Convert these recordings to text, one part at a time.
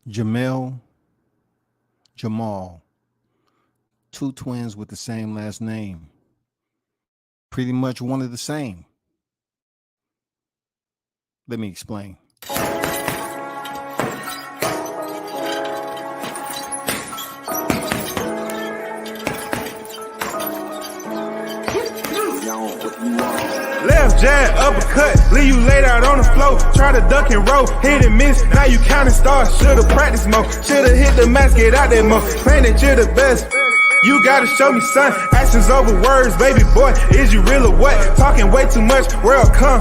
Jermell, Jermall, two twins with the same last name, pretty much one of the same. Let me explain. Left jab, uppercut, leave you laid out on the floor. Try to duck and roll, hit and miss. Now you counting stars, should've practiced more. Should've hit the mask, get out there more. Claim that you're the best. You gotta show me, son. Actions over words, baby boy. Is you real or what? Talking way too much, world come.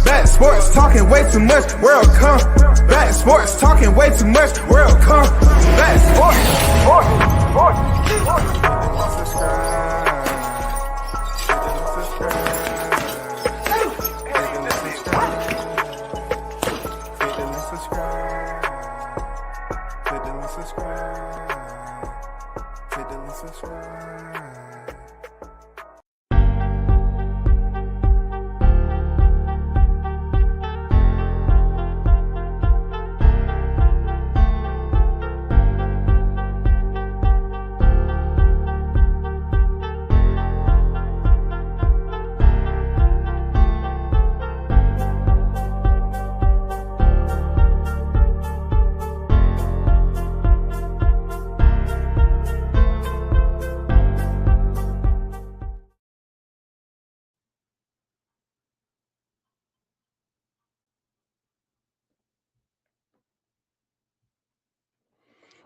Back sports, talking way too much, world come. Back sports, talking way too much, world come. Back sports,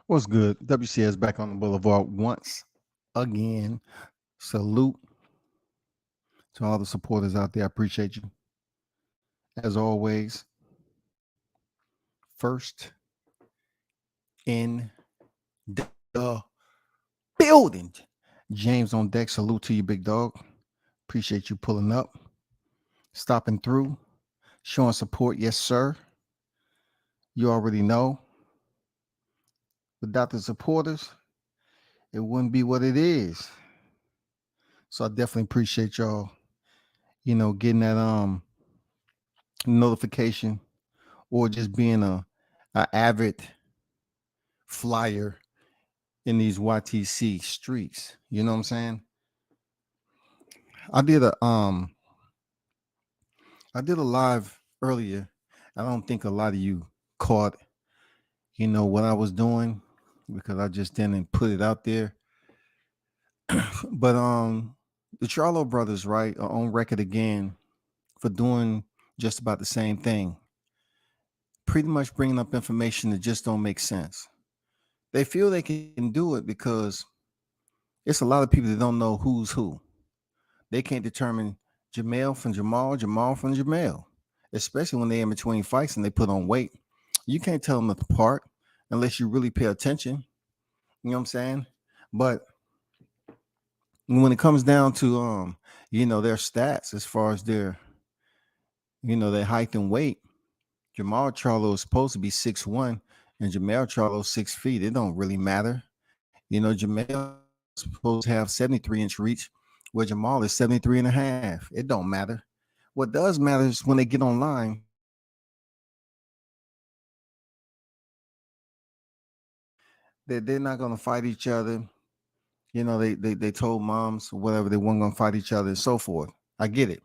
What's good? WCS back on the boulevard once again. Salute to all the supporters out there. I appreciate you. As always, first in the building. James on deck. Salute to you, big dog. Appreciate you pulling up, stopping through, showing support. Yes, sir. You already know. Without the supporters, it wouldn't be what it is. So I definitely appreciate y'all, getting that notification or just being a avid flyer in these YTC streets. You know what I'm saying? I did a live earlier. I don't think a lot of you caught, what I was doing because I just didn't put it out there. But the Charlo brothers, right, are on record again for doing just about the same thing. Pretty much bringing up information that just don't make sense. They feel they can do it because it's a lot of people that don't know who's who. They can't determine Jermell from Jermall, Jermall from Jermell, especially when they're in between fights and they put on weight. You can't tell them apart unless you really pay attention. You know what I'm saying? But when it comes down to their stats as far as their height and weight, Jermall Charlo is supposed to be 6'1" and Jermell Charlo 6 feet. It don't really matter. Jermell is supposed to have 73-inch reach, where Jermall is 73 and a half. It don't matter. What does matter is when they get online, they're not going to fight each other. They told moms or whatever they weren't going to fight each other and so forth. I get it.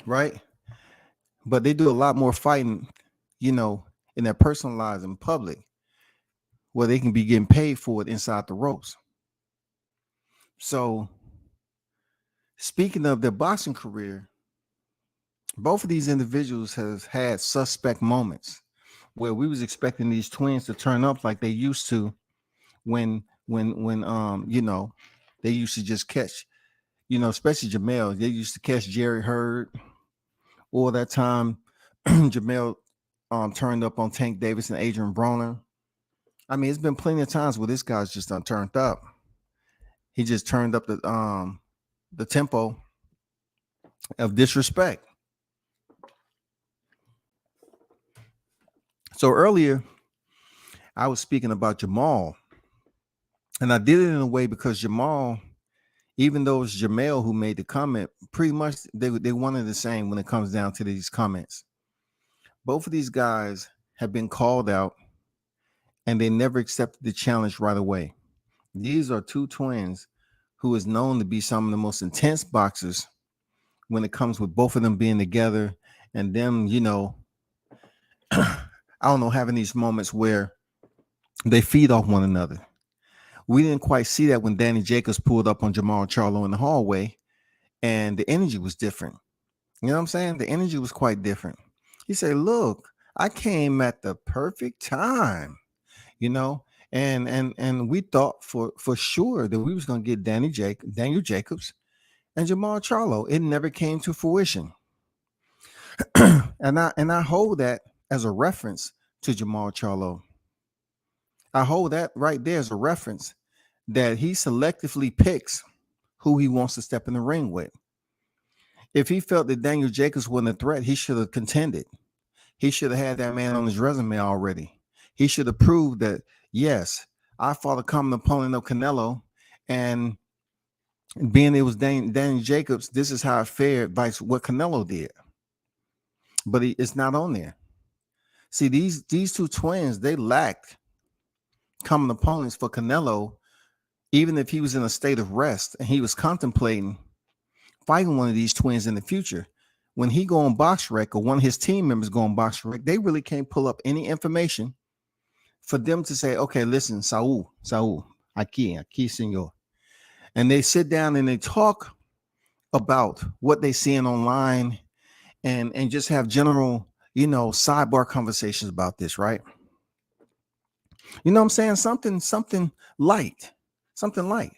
Right? But they do a lot more fighting, in their personal lives in public where they can be getting paid for it inside the ropes. So speaking of their boxing career, both of these individuals has had suspect moments where we was expecting these twins to turn up like they used to when they used to just catch, especially Jermell. They used to catch Jerry Hurd, or that time Jermell turned up on Tank Davis and Adrian Broner. I mean, it's been plenty of times where this guy's just turned up. He just turned up the tempo of disrespect. So earlier, I was speaking about Jermall, and I did it in a way because Jermall, even though it's Jermell who made the comment, pretty much they wanted the same when it comes down to these comments. Both of these guys have been called out and they never accepted the challenge right away. These are two twins who is known to be some of the most intense boxers when it comes with both of them being together and them, I don't know, having these moments where they feed off one another. We didn't quite see that when Danny Jacobs pulled up on Jermall Charlo in the hallway, and the energy was different. You know what I'm saying? The energy was quite different. He said, "Look, I came at the perfect time," you know, and we thought for sure that we was gonna get Daniel Jacobs and Jermall Charlo. It never came to fruition, and I hold that as a reference to Jermall Charlo. I hold that right there as a reference that he selectively picks who he wants to step in the ring with. If he felt that Daniel Jacobs wasn't a threat, he should have contended. He should have had that man on his resume already. He should have proved that, yes, I fought a common opponent of Canelo, and being it was Daniel Jacobs, this is how it fared by what Canelo did. But it's not on there. See, these two twins, they lacked common opponents for Canelo, even if he was in a state of rest and he was contemplating fighting one of these twins in the future. When he go on BoxRec or one of his team members go on BoxRec, they really can't pull up any information for them to say, okay, listen, Saul, aquí, senor. And they sit down and they talk about what they seeing online and just have general, sidebar conversations about this, right? You know what I'm saying? Something light, something light.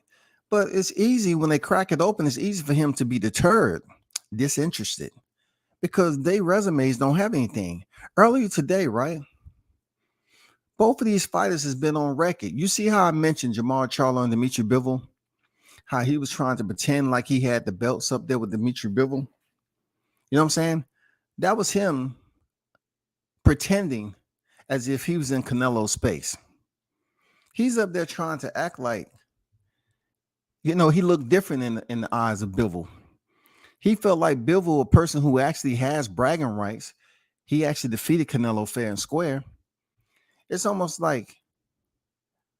But it's easy when they crack it open, it's easy for him to be deterred, disinterested, because their resumes don't have anything. Earlier today, right? Both of these fighters has been on record. You see how I mentioned Jermall Charlo and Dimitri Bivol, how he was trying to pretend like he had the belts up there with Dimitri Bivol. You know what I'm saying? That was him pretending as if he was in Canelo's space. He's up there trying to act like, he looked different in the eyes of Bivol. He felt like Bivol, a person who actually has bragging rights, he actually defeated Canelo fair and square. It's almost like,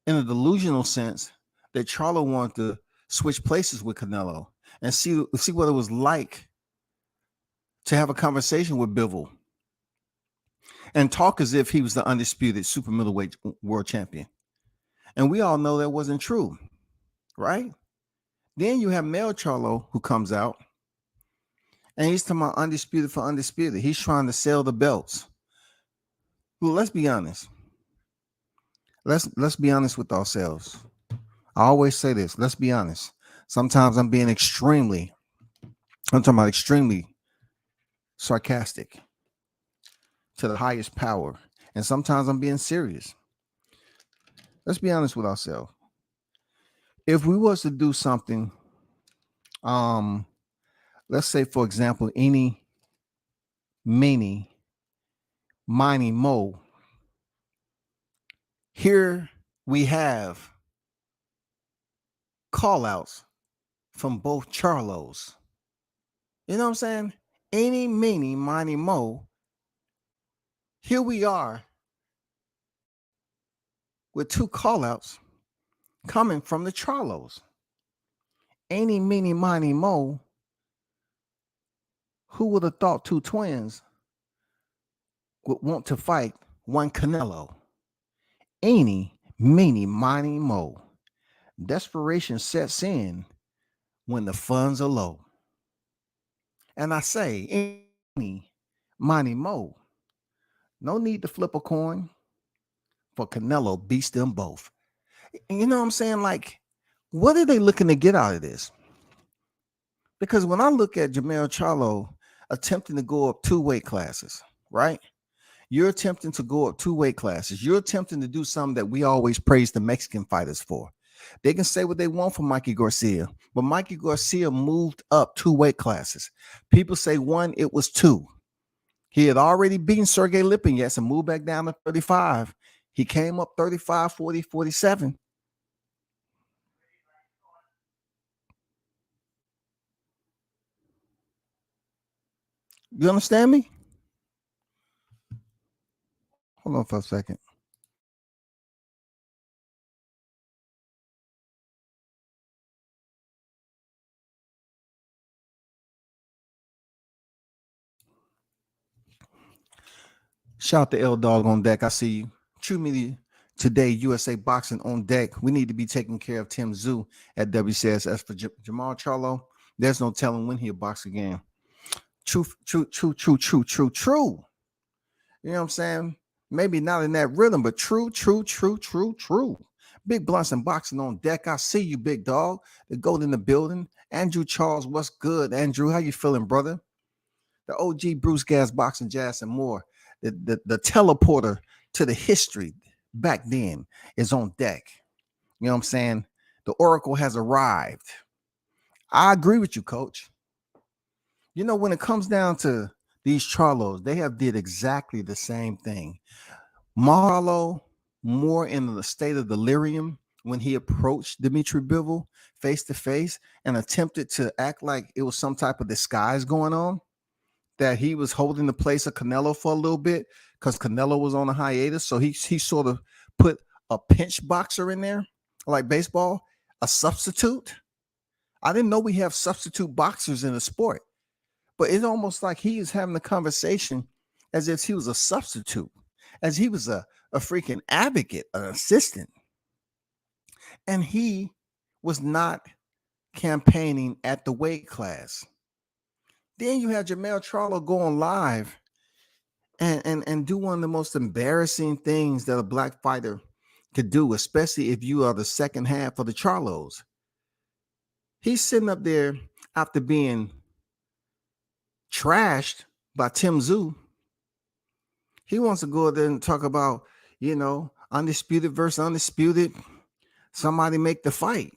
in a delusional sense, that Charlo wanted to switch places with Canelo and see what it was like to have a conversation with Bivol and talk as if he was the undisputed super middleweight world champion. And we all know that wasn't true, right? Then you have Mel Charlo, who comes out and he's talking about undisputed for undisputed. He's trying to sell the belts. Well, let's be honest. Let's be honest with ourselves. I always say this. Let's be honest. Sometimes I'm talking about extremely sarcastic to the highest power. And sometimes I'm being serious. Let's be honest with ourselves. If we was to do something, let's say, for example, any, meeny, miny, mo, here we have call outs from both Charlos. You know what I'm saying? Any, meeny, miny, mo. Here we are with two call outs coming from the Charlos. Any, meeny, miny, mo. Who would have thought two twins would want to fight one Canelo? Any, meeny, miny, mo. Desperation sets in when the funds are low. And I say, any, miny, mo. No need to flip a coin, for Canelo beats them both. You know what I'm saying? Like, what are they looking to get out of this? Because when I look at Jermell Charlo attempting to go up 2 weight classes, right? You're attempting to go up 2 weight classes. You're attempting to do something that we always praise the Mexican fighters for. They can say what they want for Mikey Garcia, but Mikey Garcia moved up 2 weight classes. People say 1, it was 2. He had already beaten Sergey Lipinets and moved back down to 35. He came up 35, 40, 47. You understand me? Hold on for a second. Shout out to L Dog on deck. I see you. True Media today, USA Boxing on deck. We need to be taking care of Tim Zoo at WCS. For Jermall Charlo, there's no telling when he'll box again. True, true, true, true, true, true, true. You know what I'm saying? Maybe not in that rhythm, but true, true, true, true, true. Big Blunts and Boxing on deck. I see you, big dog. The gold in the building. Andrew Charles, what's good? Andrew, how you feeling, brother? The OG Bruce Gas Boxing Jazz and more. The teleporter to the history back then is on deck. You know what I'm saying? The Oracle has arrived. I agree with you, coach. You know, when it comes down to these Charlos, they have did exactly the same thing. Marlo, more in the state of delirium when he approached Dimitri Bivol face to face and attempted to act like it was some type of disguise going on, that he was holding the place of Canelo for a little bit because Canelo was on a hiatus. So he sort of put a pinch boxer in there, like baseball, a substitute. I didn't know we have substitute boxers in the sport, but it's almost like he is having a conversation as if he was a substitute, as he was a freaking advocate, an assistant. And he was not campaigning at the weight class. Then you have Jermell Charlo going live and do one of the most embarrassing things that a black fighter could do, especially if you are the second half of the Charlos. He's sitting up there after being trashed by Tim Zoo. He wants to go there and talk about, you know, undisputed versus undisputed. Somebody make the fight.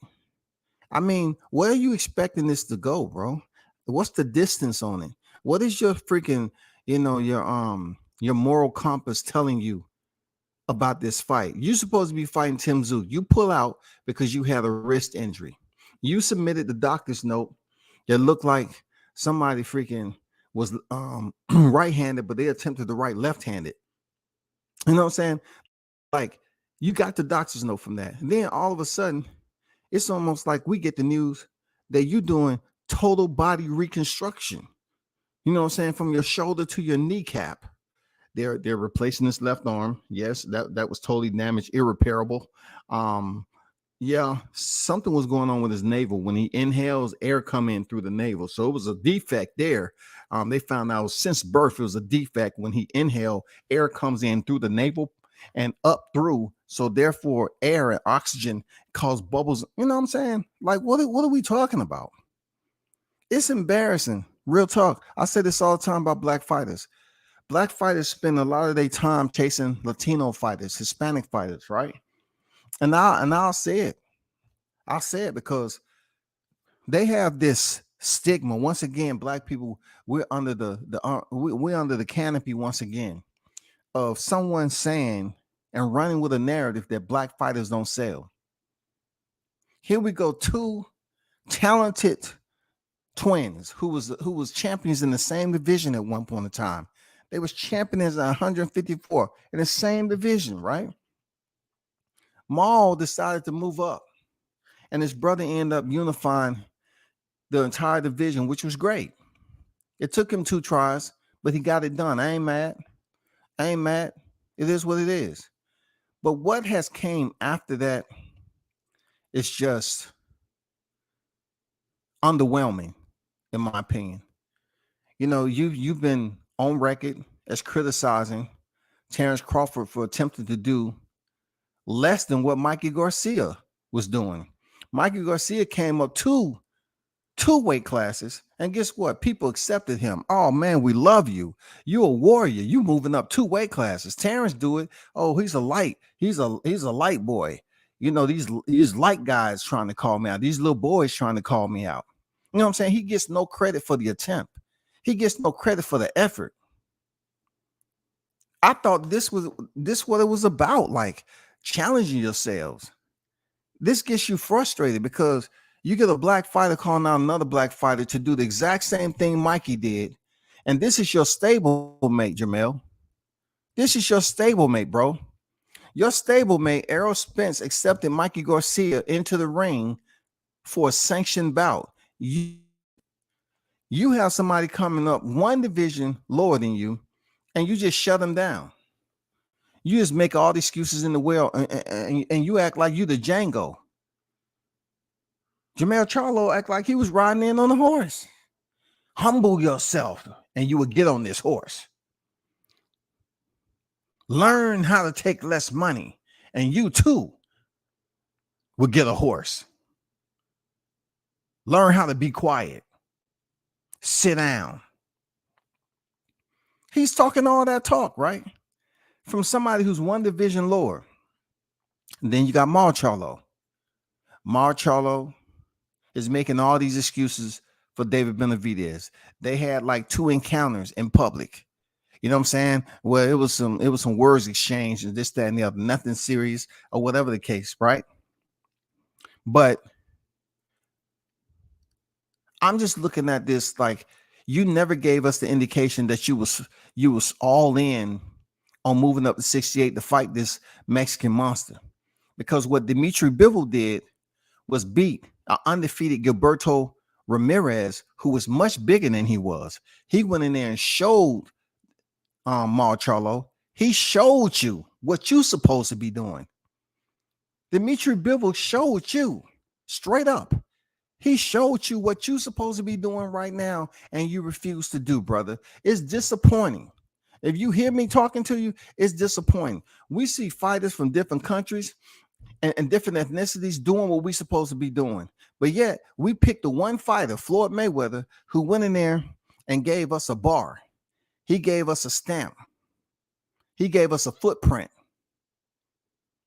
I mean, where are you expecting this to go, bro? What's the distance on it? What is your freaking, you know, your moral compass telling you about this fight? You're supposed to be fighting Tim Zoo. You pull out because you had a wrist injury. You submitted the doctor's note that looked like somebody freaking was right-handed, but they attempted to write left-handed. You know what I'm saying? Like, you got the doctor's note from that. And then all of a sudden, it's almost like we get the news that you're doing total body reconstruction. You know what I'm saying? From your shoulder to your kneecap. They're replacing this left arm. Yes, that was totally damaged, irreparable. Yeah, something was going on with his navel. When he inhales, air come in through the navel. So it was a defect there. They found out since birth, it was a defect. When he inhaled, air comes in through the navel and up through. So therefore, air and oxygen cause bubbles. You know what I'm saying? Like, what are we talking about? It's embarrassing. Real talk. I say this all the time about black fighters. Black fighters spend a lot of their time chasing Latino fighters, Hispanic fighters, right? And I'll say it. I'll say it because they have this stigma. Once again, black people, we're under we're under the canopy once again of someone saying and running with a narrative that black fighters don't sell. Here we go, two talented twins who was champions in the same division at one point in time. They was champions at 154 in the same division, right? Maul decided to move up, and his brother ended up unifying the entire division, which was great. It took him 2 tries, but he got it done. I ain't mad. It is what it is. But what has came after that is just underwhelming, in my opinion. You know, you've been on record as criticizing Terrence Crawford for attempting to do less than what Mikey Garcia was doing. Mikey Garcia came up two weight classes, and guess what? People accepted him. Oh man, we love you. You a warrior. You moving up 2 weight classes. Terrence do it. Oh, he's a light. He's a light boy. You know, these light guys trying to call me out. These little boys trying to call me out. You know what I'm saying? He gets no credit for the attempt. He gets no credit for the effort. I thought this what it was about, like challenging yourselves. This gets you frustrated because you get a black fighter calling out another black fighter to do the exact same thing Mikey did. And this is your stablemate, Jermell. This is your stablemate, bro. Your stablemate, Errol Spence, accepted Mikey Garcia into the ring for a sanctioned bout. You have somebody coming up 1 division lower than you, and you just shut him down. You just make all the excuses in the world, and you act like you the Django. Jermell Charlo act like he was riding in on a horse. Humble yourself, and you will get on this horse. Learn how to take less money, and you too will get a horse. Learn how to be quiet. Sit down. He's talking all that talk, right? From somebody who's one division lower. And then you got Jermall Charlo. Jermall Charlo is making all these excuses for David Benavidez. They had like 2 encounters in public. You know what I'm saying? Well, it was some words exchanged and this, that, and the other. Nothing serious or whatever the case, right? But I'm just looking at this like you never gave us the indication that you was all in on moving up to 68 to fight this Mexican monster. Because what Dimitri Bivol did was beat an undefeated Gilberto Ramirez, who was much bigger than he was. He went in there and showed Jermall Charlo. He showed you what you're supposed to be doing. Dimitri Bivol showed you straight up. He showed you what you're supposed to be doing right now, and you refuse to do, brother. It's disappointing. If you hear me talking to you, it's disappointing. We see fighters from different countries and different ethnicities doing what we're supposed to be doing. But yet we picked the one fighter, Floyd Mayweather, who went in there and gave us a bar. He gave us a stamp. He gave us a footprint.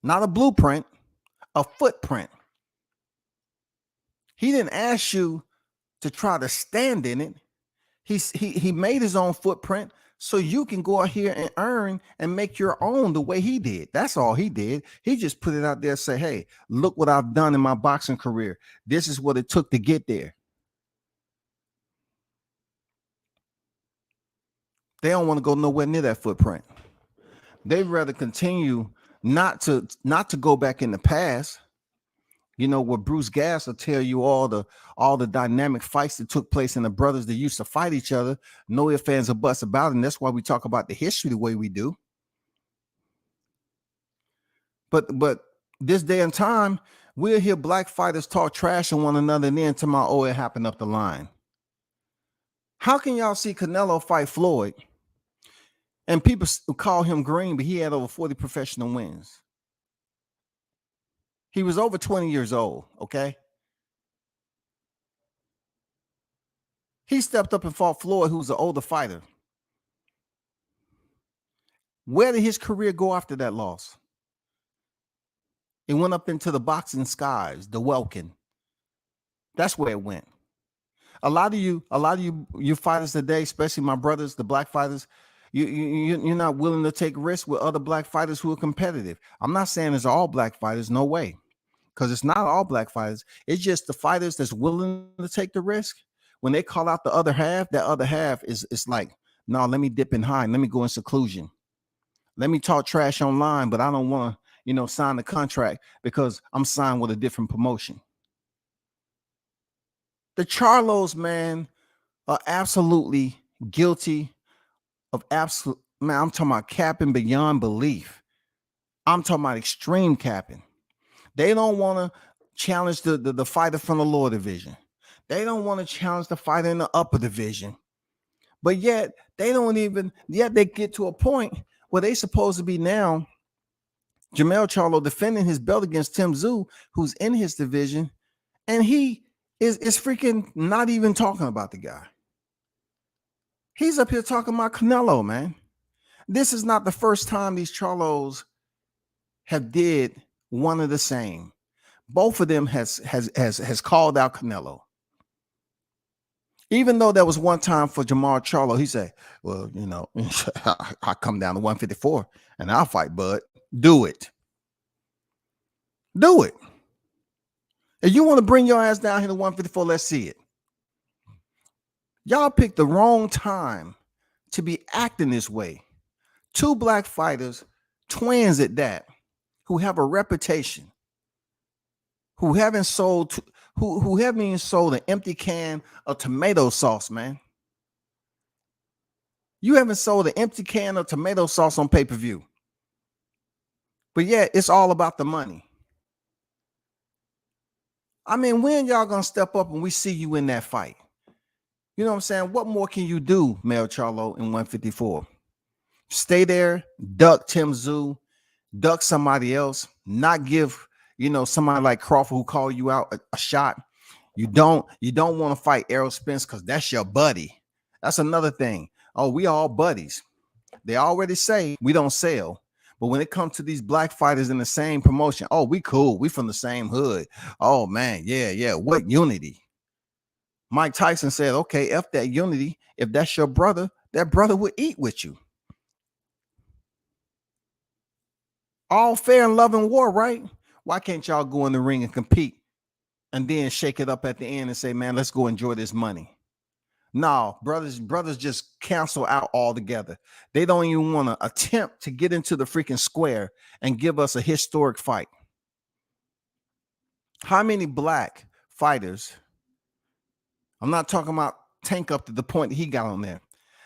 Not a blueprint, a footprint. He didn't ask you to try to stand in it. He made his own footprint so you can go out here and earn and make your own the way he did. That's all he did. He just put it out there and say, hey, look what I've done in my boxing career. This is what it took to get there. They don't want to go nowhere near that footprint. They'd rather continue not to go back in the past. You know, where Bruce Gass will tell you all the dynamic fights that took place in the brothers that used to fight each other. No ifs, ands, or buts about it. And that's why we talk about the history the way we do. But this day and time, we'll hear black fighters talk trash on one another and then tomorrow, oh, it happened up the line. How can y'all see Canelo fight Floyd and people call him green, but he had over 40 professional wins? He was over 20 years old, okay? He stepped up and fought Floyd, who was an older fighter. Where did his career go after that loss? It went up into the boxing skies, the Welkin. That's where it went. A lot of you fighters today, especially my brothers, the black fighters, you're not willing to take risks with other black fighters who are competitive. I'm not saying it's all black fighters, no way. Because it's not all black fighters. It's just the fighters that's willing to take the risk. When they call out the other half, that other half is like, no, let me dip in high. Let me go in seclusion. Let me talk trash online, but I don't want to, sign the contract because I'm signed with a different promotion. The Charlos, man, are absolutely guilty of absolute, man, I'm talking about capping beyond belief. I'm talking about extreme capping. They don't want to challenge the fighter from the lower division. They don't want to challenge the fighter in the upper division. But yet they get to a point where they supposed to be now Jermell Charlo defending his belt against Tim Tszyu, who's in his division, and he is freaking not even talking about the guy. He's up here talking about Canelo, man. This is not the first time these Charlos have did one of the same. Both of them has called out Canelo. Even though there was one time for Jermall Charlo, he said, well, I come down to 154 and I'll fight Bud. Do it. Do it. If you want to bring your ass down here to 154, let's see it. Y'all picked the wrong time to be acting this way. Two black fighters, twins at that, who have a reputation, who haven't even sold an empty can of tomato sauce, man. You haven't sold an empty can of tomato sauce on pay-per-view. But yeah, it's all about the money. I mean, when y'all gonna step up and we see you in that fight? You know what I'm saying? What more can you do, Mel Charlo, in 154? Stay there, duck Tim Tszyu, duck somebody else, not give, somebody like Crawford who call you out a shot. You don't want to fight Errol Spence because that's your buddy. That's another thing. Oh, we all buddies. They already say we don't sell. But when it comes to these black fighters in the same promotion, oh, we cool. We from the same hood. Oh, man. Yeah. What unity? Mike Tyson said, okay, F that unity. If that's your brother, that brother would eat with you. All fair and love and war, right? Why can't y'all go in the ring and compete and then shake it up at the end and say, man, let's go enjoy this money? No, brothers just cancel out altogether. They don't even want to attempt to get into the freaking square and give us a historic fight. How many black fighters? I'm not talking about Tank up to the point that he got on there.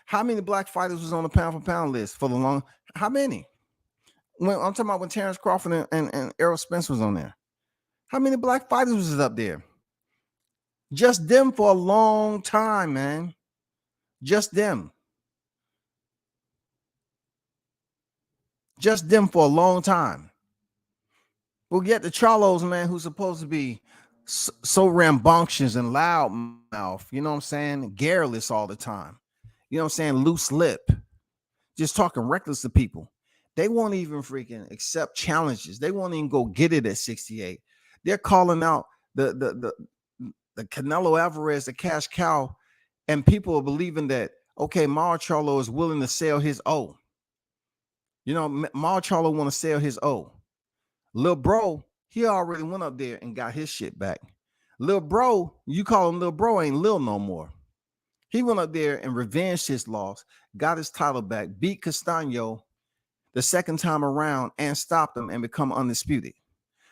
How many black fighters was on the pound for pound list for the long? How many? When I'm talking about when Terrence Crawford and Errol Spence was on there. How many black fighters was up there? Just them for a long time, man. Just them. Just them for a long time. We'll get the Charlos, man, who's supposed to be so rambunctious and loud mouth, you know what I'm saying? Garrulous all the time. You know what I'm saying? Loose lip. Just talking reckless to people. They won't even freaking accept challenges. They won't even go get it at 68. They're calling out the Canelo Alvarez, the cash cow, and people are believing that, okay, Jermall Charlo is willing to sell his O. You know, Jermall Charlo want to sell his O. Lil bro, he already went up there and got his shit back. Lil bro, you call him Lil bro, ain't Lil no more. He went up there and revenged his loss, got his title back, beat Castano the second time around and stopped him and become undisputed.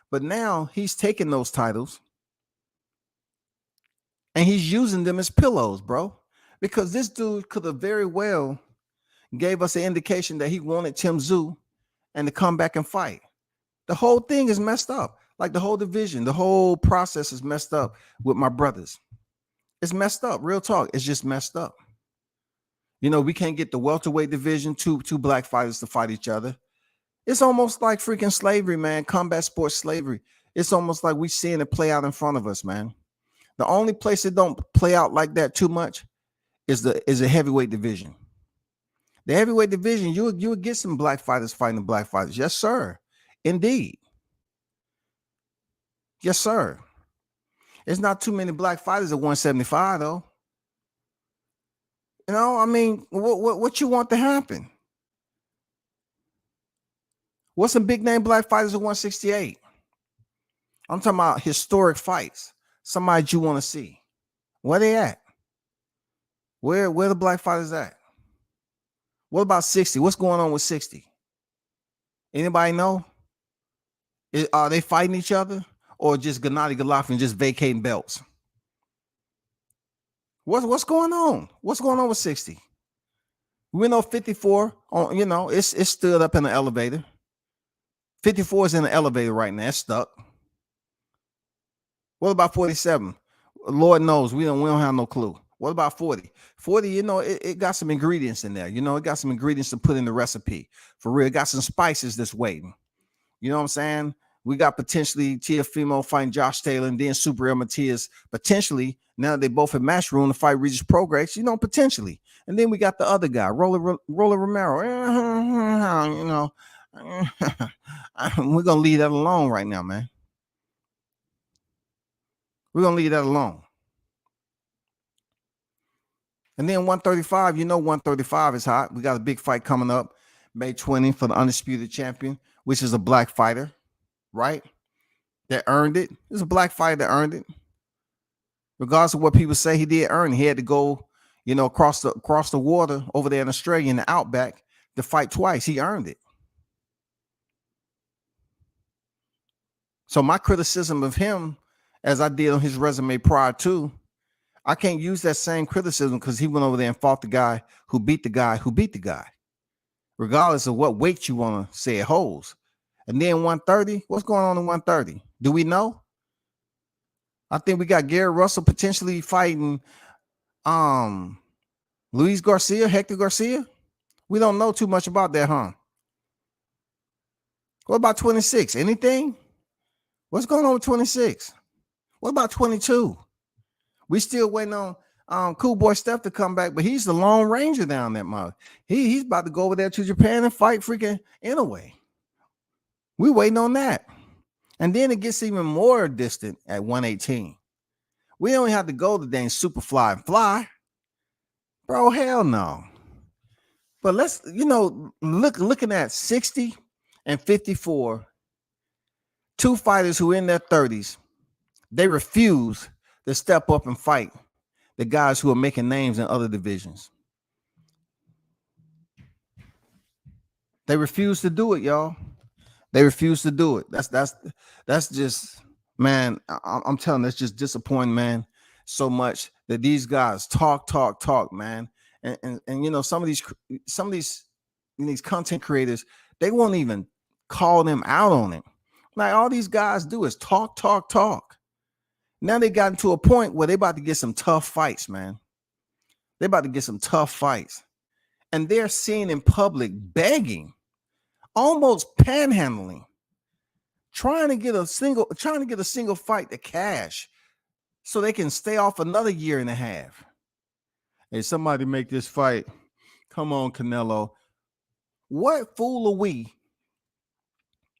But now he's taking those titles and he's using them as pillows, bro. Because this dude could have very well gave us an indication that he wanted Tim Tszyu and to come back and fight. The whole thing is messed up. Like the whole division, the whole process is messed up with my brothers. It's messed up. Real talk. It's just messed up. You know, we can't get the welterweight division, two black fighters to fight each other. It's almost like freaking slavery, man. Combat sports slavery. It's almost like we seeing it play out in front of us, man. The only place it don't play out like that too much is the heavyweight division. The heavyweight division, you would get some black fighters fighting black fighters. Yes, sir. Indeed. Yes, sir. There's not too many black fighters at 175, though. You know, I mean, what you want to happen? What's some big name black fighters at 168? I'm talking about historic fights. Somebody you want to see. Where they at? Where the black fighters at? What about 60? What's going on with 60? Anybody know? Are they fighting each other or just Gennady Golovkin just vacating belts? What's going on? What's going on with 60? We know 54 on, you know, it's stood up in the elevator. 54 is in the elevator right now. It's stuck. What about 47? Lord knows we don't have no clue. What about 40? 40, you know, it got some ingredients in there. You know, it got some ingredients to put in the recipe. For real, it got some spices that's waiting. You know what I'm saying? We got potentially Teofimo fighting Josh Taylor and then Super El Matias potentially. Now they both have match room to fight Regis Prograis, you know, potentially. And then we got the other guy, Roller Romero. You know, we're going to leave that alone right now, man. We're going to leave that alone. And then 135, you know 135 is hot. We got a big fight coming up May 20 for the undisputed champion, which is a black fighter, right? That earned it. It's a black fighter that earned it. Regardless of what people say, he did earn it. He had to go, you know, across the water over there in Australia in the Outback to fight twice. He earned it. So my criticism of him, as I did on his resume prior to, I can't use that same criticism because he went over there and fought the guy who beat the guy who beat the guy. Regardless of what weight you want to say it holds. And then 130, what's going on in 130? Do we know? I think we got Gary Russell potentially fighting Luis Garcia, Hector Garcia. We don't know too much about that, huh? What about 26? Anything? What's going on with 26? What about 22? We still waiting on Cool Boy Steph to come back, but he's the Lone Ranger down that mouth. He's about to go over there to Japan and fight freaking Inoue. We waiting on that. And then it gets even more distant at 118. We don't have to go to dang Superfly and Fly. Bro, hell no. But let's, looking at 60 and 54, two fighters who in their 30s, they refuse to step up and fight the guys who are making names in other divisions. They refuse to do it, y'all. They refuse to do it. That's just, man, I'm telling you, that's just disappointing, man, so much that these guys talk, man. And some of these content creators, they won't even call them out on it. Like, all these guys do is talk. Now they got to a point where they about to get some tough fights, man. They about to get some tough fights. And they're seen in public begging, almost panhandling, trying to get a single fight to cash so they can stay off another year and a half. Hey, somebody make this fight. Come on, Canelo. What fool are we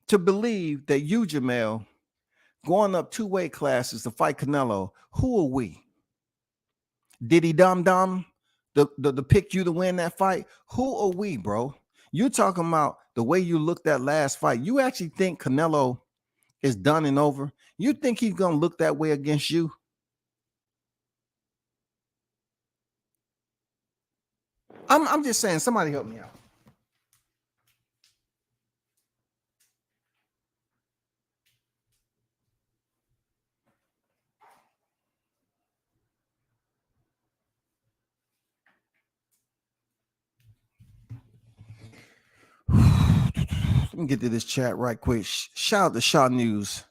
to believe that you, Jermell, going up 2 weight classes to fight Canelo? Who are we? Did he dum the pick you to win that fight? Who are we, bro? You talking about the way you looked that last fight. You actually think Canelo is done and over? You think he's gonna look that way against you? I'm just saying, somebody help me out. Let me get to this chat right quick. Shout out to Shaw News,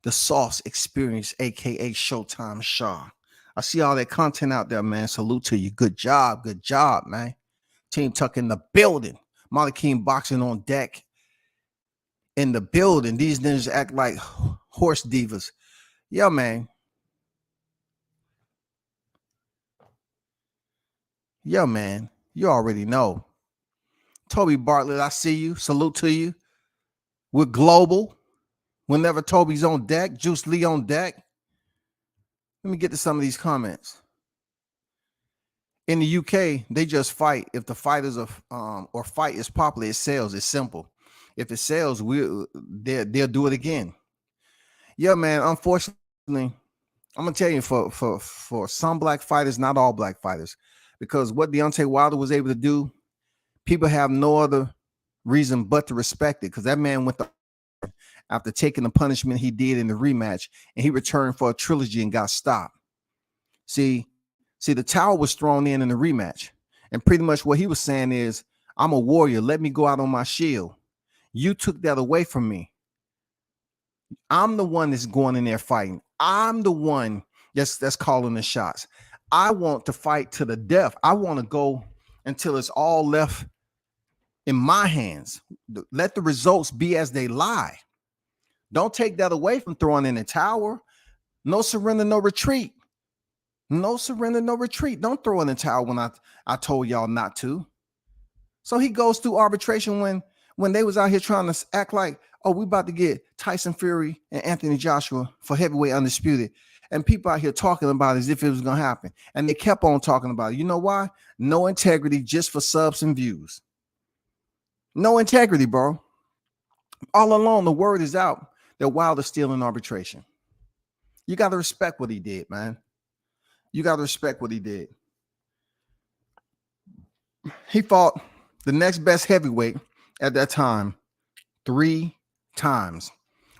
the Sauce Experience, aka Showtime Shaw. I see all that content out there, man. Salute to you. Good job, man. Team Tuck in the building. Malakeem Boxing on deck. In the building. These ninjas act like horse divas. Yeah, man. Yeah, man. You already know. Toby Bartlett, I see you. Salute to you. We're global. Whenever Toby's on deck, Juice Lee on deck. Let me get to some of these comments. In the UK, they just fight. If the fighters or fight is popular, it sells. It's simple. If it sells, they'll do it again. Yeah, man. Unfortunately, I'm gonna tell you, for some black fighters, not all black fighters, because what Deontay Wilder was able to do, people have no other reason but to respect it, because that man went after taking the punishment he did in the rematch, and he returned for a trilogy and got stopped. See, the towel was thrown in the rematch, and pretty much what he was saying is, I'm a warrior. Let me go out on my shield. You took that away from me. I'm the one that's going in there fighting. I'm the one that's calling the shots. I want to fight to the death. I want to go until it's all left in my hands. Let the results be as they lie. Don't take that away from throwing in the towel. No surrender, no retreat. No surrender, no retreat. Don't throw in the towel when I told y'all not to. So he goes through arbitration when they was out here trying to act like, oh, we about to get Tyson Fury and Anthony Joshua for heavyweight undisputed. And people out here talking about it as if it was going to happen. And they kept on talking about it. You know why? No integrity, just for subs and views. No integrity, bro. All along, the word is out that Wilder's still in arbitration. You got to respect what he did, man. You got to respect what he did. He fought the next best heavyweight at that time 3 times.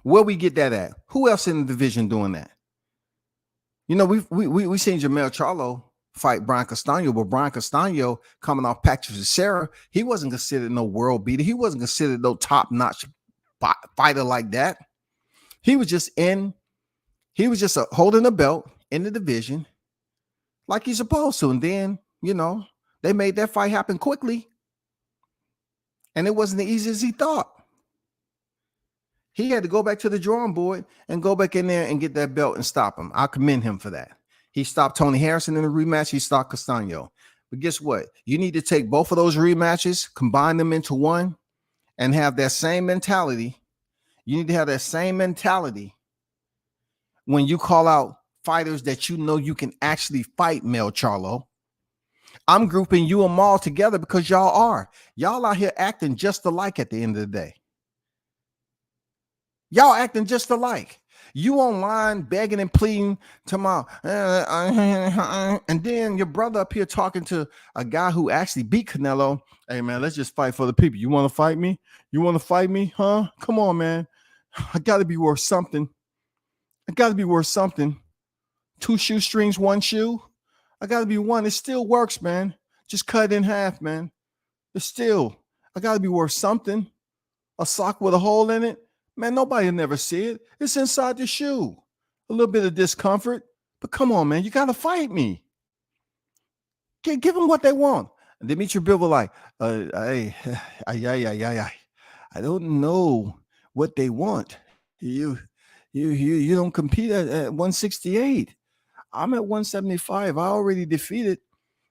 Where we get that at? Who else in the division doing that? You know, we seen Jermell Charlo fight Brian Castano, but Brian Castano coming off Patrick Serra, he wasn't considered no world beater. He wasn't considered no top-notch fighter like that. He was just holding the belt in the division like he's supposed to. And then, they made that fight happen quickly. And it wasn't as easy as he thought. He had to go back to the drawing board and go back in there and get that belt and stop him. I commend him for that. He stopped Tony Harrison in the rematch. He stopped Castano. But guess what? You need to take both of those rematches, combine them into one, and have that same mentality. You need to have that same mentality when you call out fighters that you know you can actually fight, Mel Charlo. I'm grouping you and Maul together because y'all are. Y'all out here acting just alike at the end of the day. Y'all acting just alike. You online begging and pleading tomorrow. And then your brother up here talking to a guy who actually beat Canelo. Hey, man, let's just fight for the people. You want to fight me? You want to fight me? Huh? Come on, man. I got to be worth something. I got to be worth something. 2 shoestrings, 1 shoe. I got to be 1. It still works, man. Just cut it in half, man. It's still, I got to be worth something. A sock with a hole in it. Man, nobody will never see it. It's inside the shoe. A little bit of discomfort. But come on, man. You got to fight me. Give them what they want. And Dimitri Bivol like, I don't know what they want. You don't compete at 168. I'm at 175. I already defeated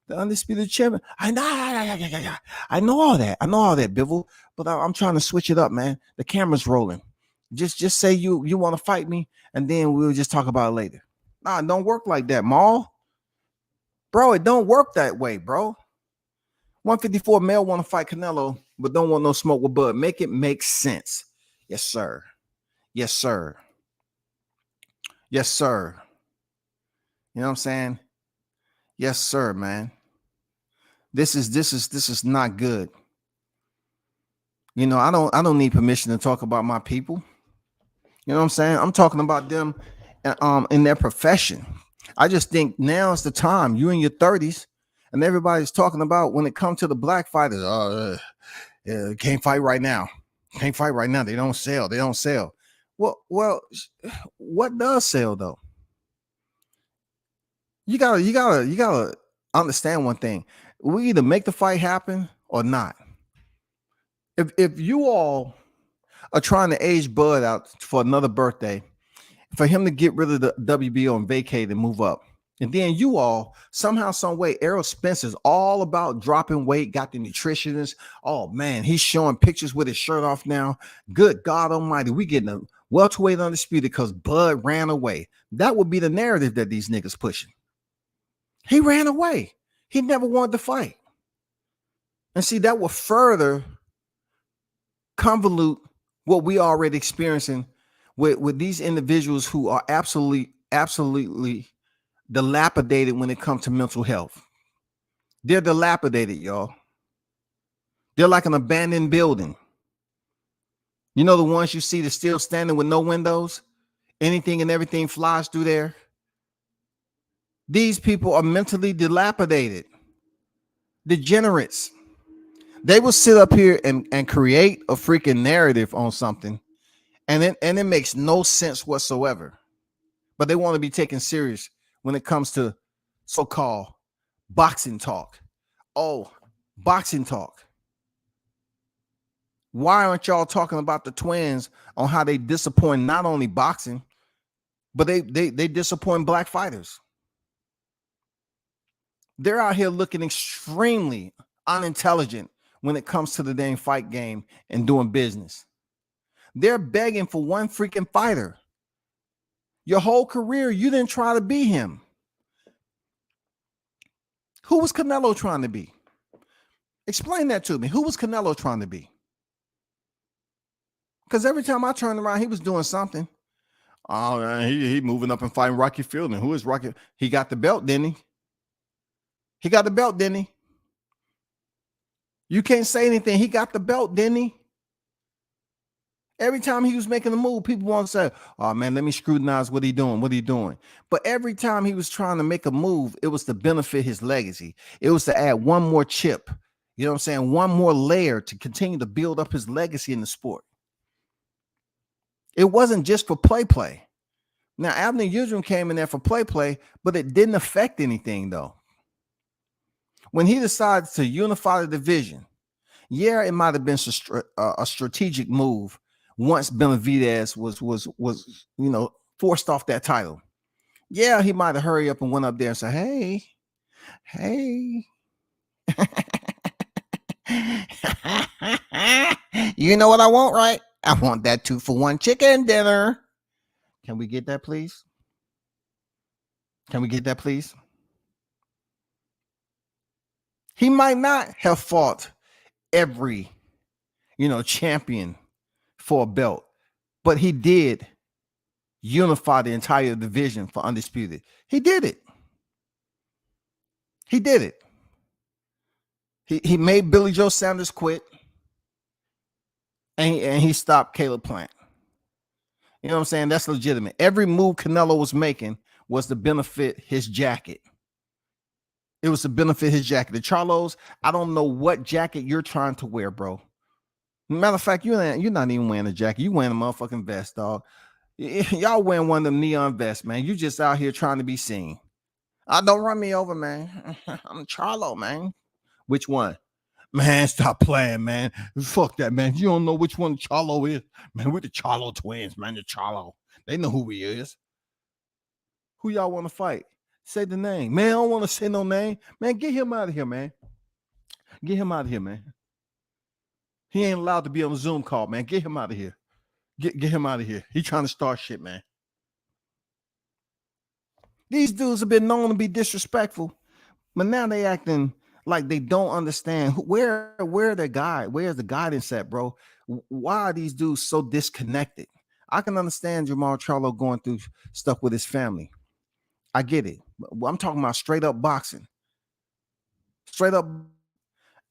the undisputed champion. I know all that. I know all that, Bivol. But I'm trying to switch it up, man. The camera's rolling. Just say you want to fight me, and then we'll just talk about it later. Nah, it don't work like that, Maul. Bro, it don't work that way, bro. 154 male want to fight Canelo, but don't want no smoke with Bud. Make it make sense. Yes, sir. Yes, sir. Yes, sir. You know what I'm saying? Yes, sir, man. This is not good. I don't need permission to talk about my people. You know what I'm saying? I'm talking about them in their profession. I just think now is the time. You in your 30s, and everybody's talking about when it comes to the black fighters. Can't fight right now. Can't fight right now. They don't sell. They don't sell. Well, what does sell though? You gotta understand one thing. We either make the fight happen or not. If you all are trying to age Bud out for another birthday, for him to get rid of the WBO and vacate and move up, and then you all somehow, some way, Errol Spencer's all about dropping weight, got the nutritionist. Oh man, he's showing pictures with his shirt off now. Good God Almighty, we getting a welterweight undisputed because Bud ran away. That would be the narrative that these niggas pushing. He ran away. He never wanted to fight. And see, that will further convolute what we already experiencing with these individuals who are absolutely dilapidated when it comes to mental health. They're dilapidated, y'all. They're like an abandoned building. You know the ones you see that's still standing with no windows? Anything and everything flies through there. These people are mentally dilapidated, degenerates. They will sit up here and create a freaking narrative on something, and it makes no sense whatsoever. But they want to be taken serious when it comes to so-called boxing talk. Oh, boxing talk. Why aren't y'all talking about the twins on how they disappoint not only boxing, but they disappoint black fighters? They're out here looking extremely unintelligent when it comes to the dang fight game and doing business. They're begging for one freaking fighter. Your whole career, you didn't try to be him. Who was Canelo trying to be? Explain that to me. Who was Canelo trying to be? Because every time I turned around, he was doing something. Oh, he moving up and fighting Rocky Fielding. Who is Rocky? He got the belt, didn't he? He got the belt, didn't he? You can't say anything. He got the belt, didn't he? Every time he was making a move, people want to say, oh, man, let me scrutinize what he doing. What he doing? But every time he was trying to make a move, it was to benefit his legacy. It was to add one more chip. You know what I'm saying? One more layer to continue to build up his legacy in the sport. It wasn't just for play. Now, Abner Yildirim came in there for play, but it didn't affect anything, though. When he decided to unify the division, yeah, it might have been a strategic move once Benavidez was forced off that title. Yeah, he might have hurried up and went up there and said, hey, you know what I want, right? I want that 2-for-1 chicken dinner. Can we get that, please? Can we get that, please? He might not have fought every, champion for a belt, but he did unify the entire division for Undisputed. He did it. He did it. He made Billy Joe Sanders quit, and he stopped Caleb Plant. You know what I'm saying? That's legitimate. Every move Canelo was making was to benefit his jacket. It was to benefit his jacket. The Charlos, I don't know what jacket you're trying to wear, bro. Matter of fact, you're not even wearing a jacket. You wearing a motherfucking vest, dog. Y'all wearing one of them neon vests, man. You just out here trying to be seen. Don't run me over, man. I'm Charlo, man. Which one? Man, stop playing, man. Fuck that, man. You don't know which one Charlo is. Man, we're the Charlo twins, man. The Charlo. They know who he is. Who y'all want to fight? Say the name. Man, I don't want to say no name. Man, get him out of here, man. Get him out of here, man. He ain't allowed to be on a Zoom call, man. Get him out of here. Get him out of here. He trying to start shit, man. These dudes have been known to be disrespectful, but now they acting like they don't understand where's the guidance at, bro? Why are these dudes so disconnected? I can understand Jermall Charlo going through stuff with his family. I get it. I'm talking about straight up boxing. Straight up.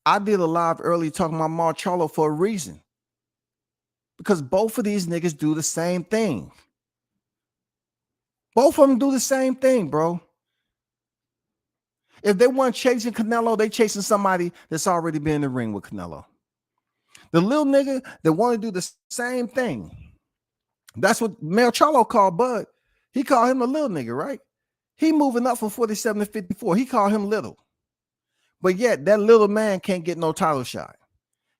I did a live early talking about Jermall Charlo for a reason. Because both of these niggas do the same thing. Both of them do the same thing, bro. If they weren't chasing Canelo, they chasing somebody that's already been in the ring with Canelo. The little nigga that want to do the same thing. That's what Jermell Charlo called Bud. He called him a little nigga, right? He moving up from 47 to 54. He called him little. But yet that little man can't get no title shot.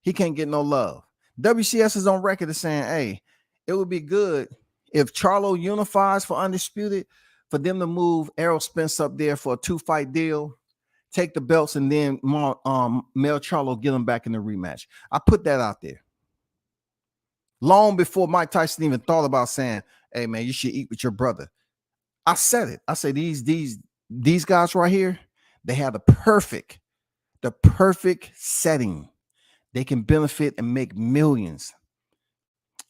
He can't get no love. WCS is on record as saying, hey, it would be good if Charlo unifies for Undisputed, for them to move Errol Spence up there for a 2-fight deal, take the belts, and then Jermell Charlo get him back in the rematch. I put that out there. Long before Mike Tyson even thought about saying, hey, man, you should eat with your brother. I said it. I said these guys right here, they have the perfect setting. They can benefit and make millions.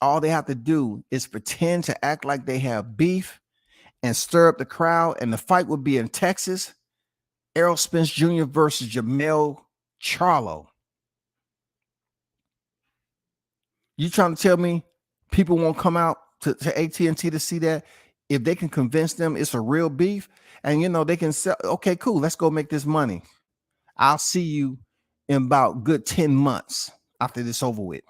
All they have to do is pretend to act like they have beef and stir up the crowd, and the fight would be in Texas. Errol Spence Jr. versus Jermell Charlo. You trying to tell me people won't come out to AT&T to see that? If they can convince them it's a real beef, and they can sell, okay, cool, let's go make this money. I'll see you in about good 10 months after this over with.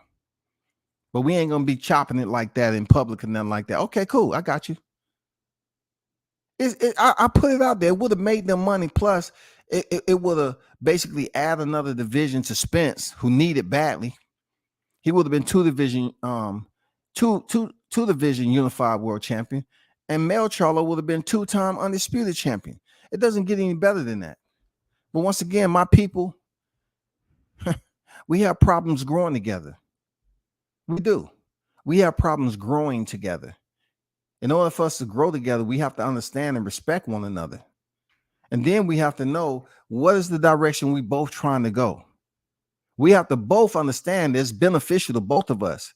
But we ain't gonna be chopping it like that in public and nothing like that. Okay, cool, I got you. I put it out there. It would have made them money. Plus, it would have basically add another division to Spence, who needed badly. He would have been two division unified world champion, and Jermell Charlo would have been 2-time undisputed champion. It doesn't get any better than that. But once again, my people, we have problems growing together. We do. We have problems growing together. In order for us to grow together, we have to understand and respect one another. And then we have to know what is the direction we both trying to go. We have to both understand it's beneficial to both of us.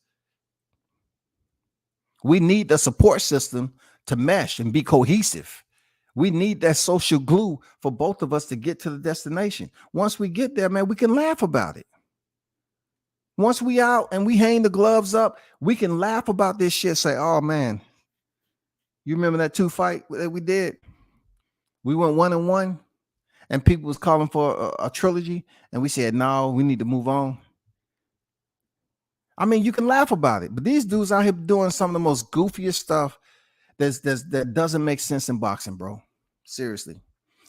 We need the support system to mesh and be cohesive. We need that social glue for both of us to get to the destination. Once we get there, man, we can laugh about it. Once we out and we hang the gloves up, we can laugh about this shit. Say, oh, man, you remember that 2 fight that we did? We went 1-1 and people was calling for a trilogy. And we said, no, we need to move on. I mean, you can laugh about it, but these dudes out here doing some of the most goofiest stuff that doesn't make sense in boxing, bro. Seriously.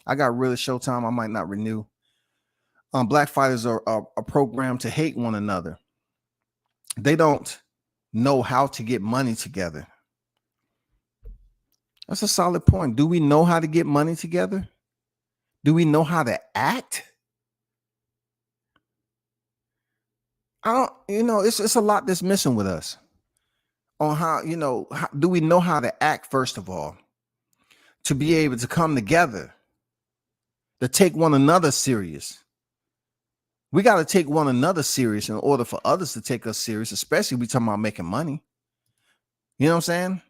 I got really Showtime. I might not renew. Black fighters are programmed to hate one another. They don't know how to get money together. That's a solid point. Do we know how to get money together? Do we know how to act? I don't, it's a lot that's missing with us on how, how, do we know how to act, first of all, to be able to come together, to take one another serious. We got to take one another serious in order for others to take us serious, especially we talking about making money. You know what I'm saying?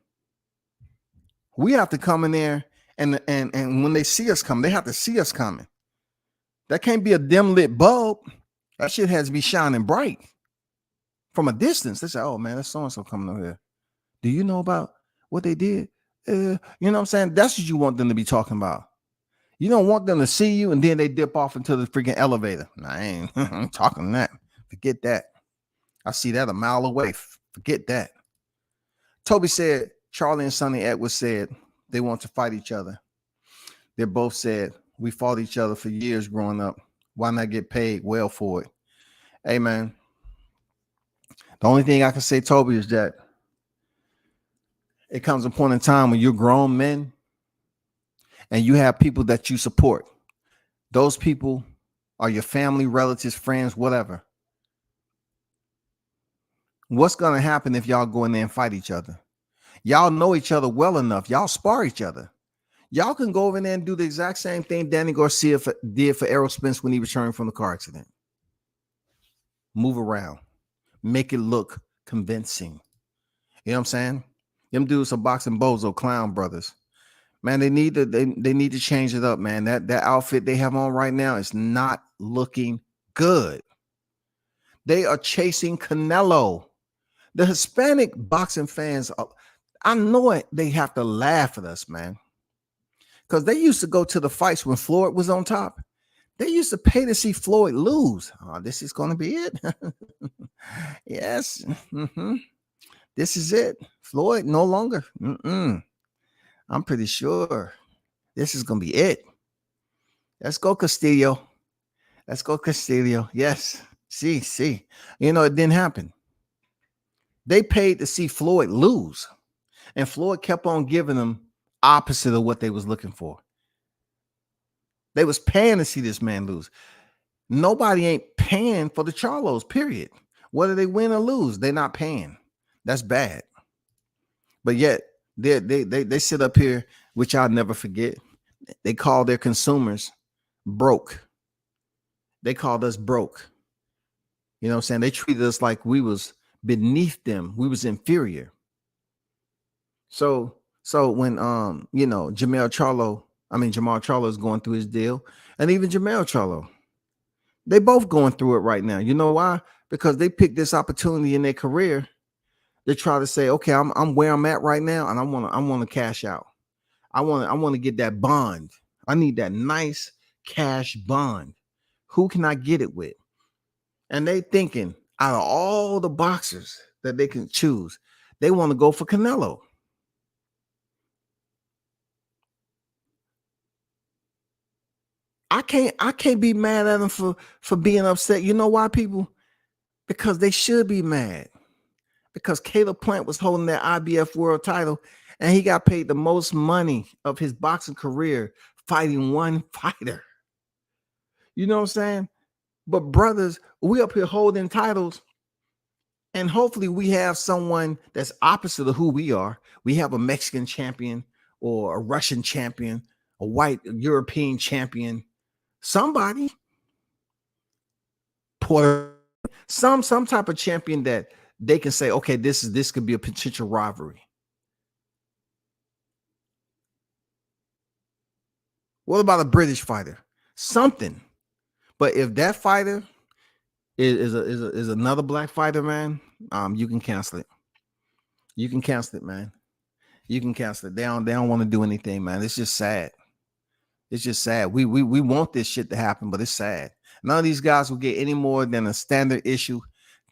We have to come in there and when they see us coming, they have to see us coming. That can't be a dim lit bulb. That shit has to be shining bright from a distance. They say, oh man, that's so-and-so coming over here. Do you know about what they did? You know what I'm saying? That's what you want them to be talking about. You don't want them to see you and then they dip off into the freaking elevator. Nah, I ain't talking that. Forget that. I see that a mile away. Forget that. Toby said, Charlie and Sonny Edwards said they want to fight each other. They both said, we fought each other for years growing up. Why not get paid well for it? Hey, man. The only thing I can say, Toby, is that it comes a point in time when you're grown men and you have people that you support. Those people are your family, relatives, friends, whatever. What's going to happen if y'all go in there and fight each other? Y'all know each other well enough. Y'all spar each other. Y'all can go over there and do the exact same thing Danny Garcia did for Errol Spence when he returned from the car accident. Move around. Make it look convincing. You know what I'm saying? Them dudes are boxing bozo clown brothers. Man, they need to change it up, man. That outfit they have on right now is not looking good. They are chasing Canelo. The Hispanic boxing fans, I know it, they have to laugh at us, man. Because they used to go to the fights when Floyd was on top. They used to pay to see Floyd lose. Oh, this is going to be it. Yes. Mm-hmm. This is it. Floyd no longer. I'm pretty sure this is going to be it. Let's go, Castillo. Let's go, Castillo. Yes. See. You know, it didn't happen. They paid to see Floyd lose. And Floyd kept on giving them opposite of what they was looking for. They was paying to see this man lose. Nobody ain't paying for the Charlos, period. Whether they win or lose, they're not paying. That's bad. But yet, they sit up here, which I'll never forget. They call their consumers broke. They called us broke. You know what I'm saying? They treated us like we was beneath them. We was inferior. So when Jermell Charlo is going through his deal, and even Jermell Charlo, they both going through it right now. You know why? Because they picked this opportunity in their career. They try to say, okay, I'm where I'm at right now, and I want to cash out. I want to get that bond. I need that nice cash bond. Who can I get it with? And they thinking out of all the boxers that they can choose, they want to go for Canelo. I can't be mad at them for being upset. You know why, people? Because they should be mad. Because Caleb Plant was holding that IBF world title and he got paid the most money of his boxing career fighting one fighter. You know what I'm saying? But brothers, we up here holding titles and hopefully we have someone that's opposite of who we are. We have a Mexican champion or a Russian champion, a white European champion, somebody, some type of champion that they can say, okay, this could be a potential rivalry. What about a British fighter? Something. But if that fighter is another black fighter, man, you can cancel it. You can cancel it, man. You can cancel it. They don't want to do anything, man. It's just sad. It's just sad. We want this shit to happen, but it's sad. None of these guys will get any more than a standard issue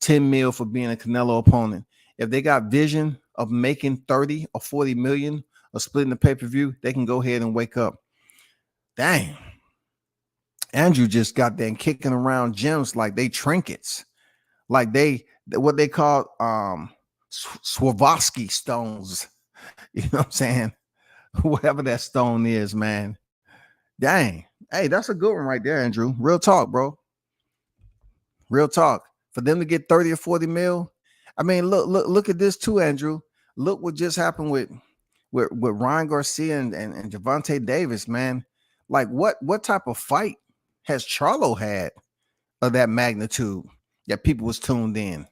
10 mil for being a Canelo opponent. If they got vision of making 30 or 40 million or splitting the pay-per-view, they can go ahead and wake up. Dang. Andrew just got them kicking around gems like they trinkets. Like they what they call Swarovski stones. You know what I'm saying? Whatever that stone is, man. Dang. Hey, that's a good one right there, Andrew. Real talk, bro. Real talk. For them to get 30 or 40 mil. I mean, look at this too, Andrew. Look what just happened with Ryan Garcia and Gervonta Davis, man. Like what type of fight has Charlo had of that magnitude that people was tuned in?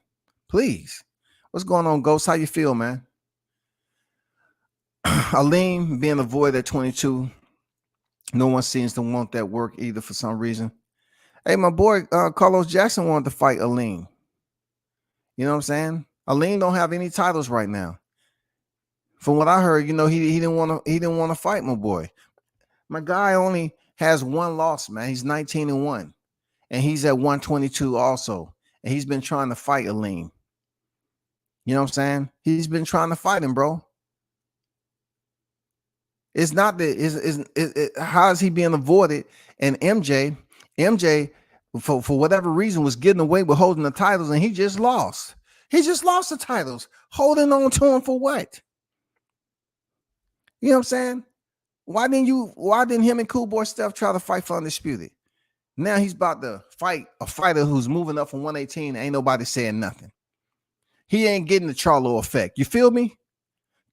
Please. What's going on, Ghost? How you feel, man? Aleem being avoided at 22. No one seems to want that work either for some reason. Hey, my boy Carlos Jackson wanted to fight Aleem. You know what I'm saying? Aleem don't have any titles right now. From what I heard, you know, he didn't want to fight my boy. My guy only has one loss, man. He's 19-1. And he's at 122 also. And he's been trying to fight Aleem. You know what I'm saying? He's been trying to fight him, bro. It's not that how is he being avoided? And MJ, for whatever reason, was getting away with holding the titles, and he just lost. He just lost the titles. Holding on to him for what? You know what I'm saying? Why didn't him and Cool Boy Steph try to fight for Undisputed? Now he's about to fight a fighter who's moving up from 118. Ain't nobody saying nothing. He ain't getting the Charlo effect. You feel me?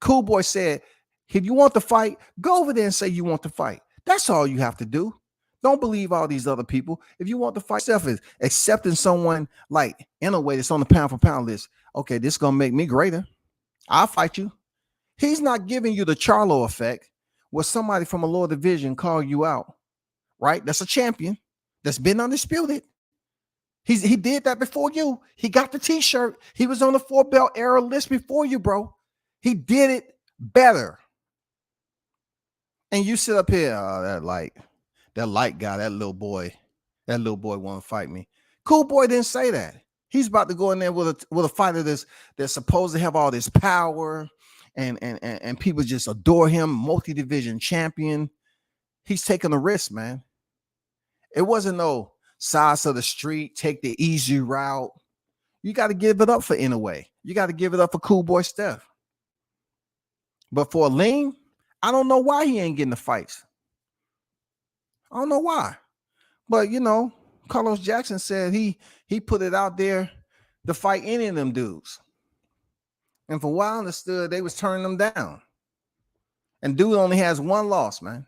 Cool Boy said, if you want to fight, go over there and say you want to fight. That's all you have to do. Don't believe all these other people. If you want to fight, self is accepting someone like in a way that's on the pound for pound list. Okay, this is gonna make me greater. I'll fight you. He's not giving you the Charlo effect where somebody from a lower division call you out, right? That's a champion that's been undisputed. He did that before you. He got the t-shirt. He was on the 4-belt era list before you, bro. He did it better. And you sit up here, that light guy, that little boy want to fight me. Cool Boy didn't say that. He's about to go in there with a fighter that's supposed to have all this power and people just adore him, multi-division champion. He's taking a risk, man. It wasn't no size of the street, take the easy route. You got to give it up for Inouye. You got to give it up for Cool Boy Steph. But for Aleem, I don't know why he ain't getting the fights. I don't know why. But, you know, Carlos Jackson said he put it out there to fight any of them dudes. And for a while, I understood they was turning them down. And dude only has one loss, man.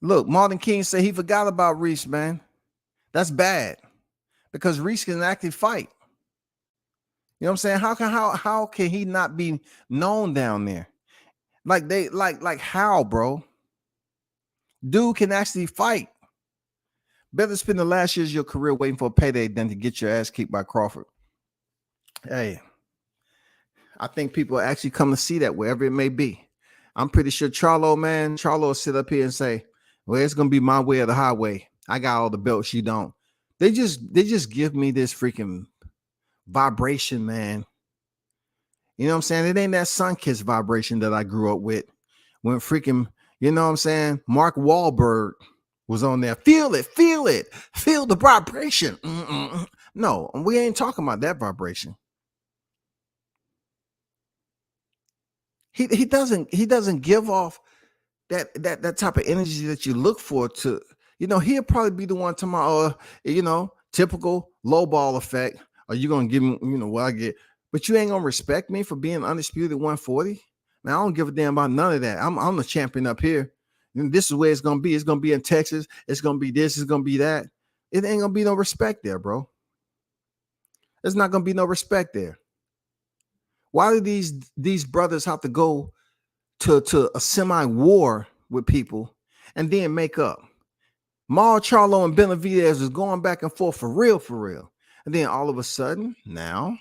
Look, Martin King said he forgot about Reese, man. That's bad. Because Reese can actually fight. You know what I'm saying? How can he not be known down there? Like how, bro? Dude can actually fight. Better spend the last years of your career waiting for a payday than to get your ass kicked by Crawford. Hey, I think people actually come to see that wherever it may be. I'm pretty sure Charlo will sit up here and say, well, it's going to be my way or the highway. I got all the belts, you don't. They just give me this freaking vibration, man. You know what I'm saying? It ain't that Sunkiss vibration that I grew up with when freaking, you know what I'm saying? Mark Wahlberg was on there. Feel it. Feel the vibration. No, we ain't talking about that vibration. He doesn't give off that type of energy that you look for to, you know, he'll probably be the one tomorrow, you know, typical low ball effect. Are you gonna give him, you know, what I get? But you ain't gonna respect me for being undisputed 140. Man, I don't give a damn about none of that. I'm the champion up here. And this is where it's gonna be. It's gonna be in Texas. It's gonna be this. It's gonna be that. It ain't gonna be no respect there, bro. There's not gonna be no respect there. Why do these brothers have to go to a semi-war with people and then make up? Jermall Charlo and Benavidez is going back and forth for real. And then all of a sudden, now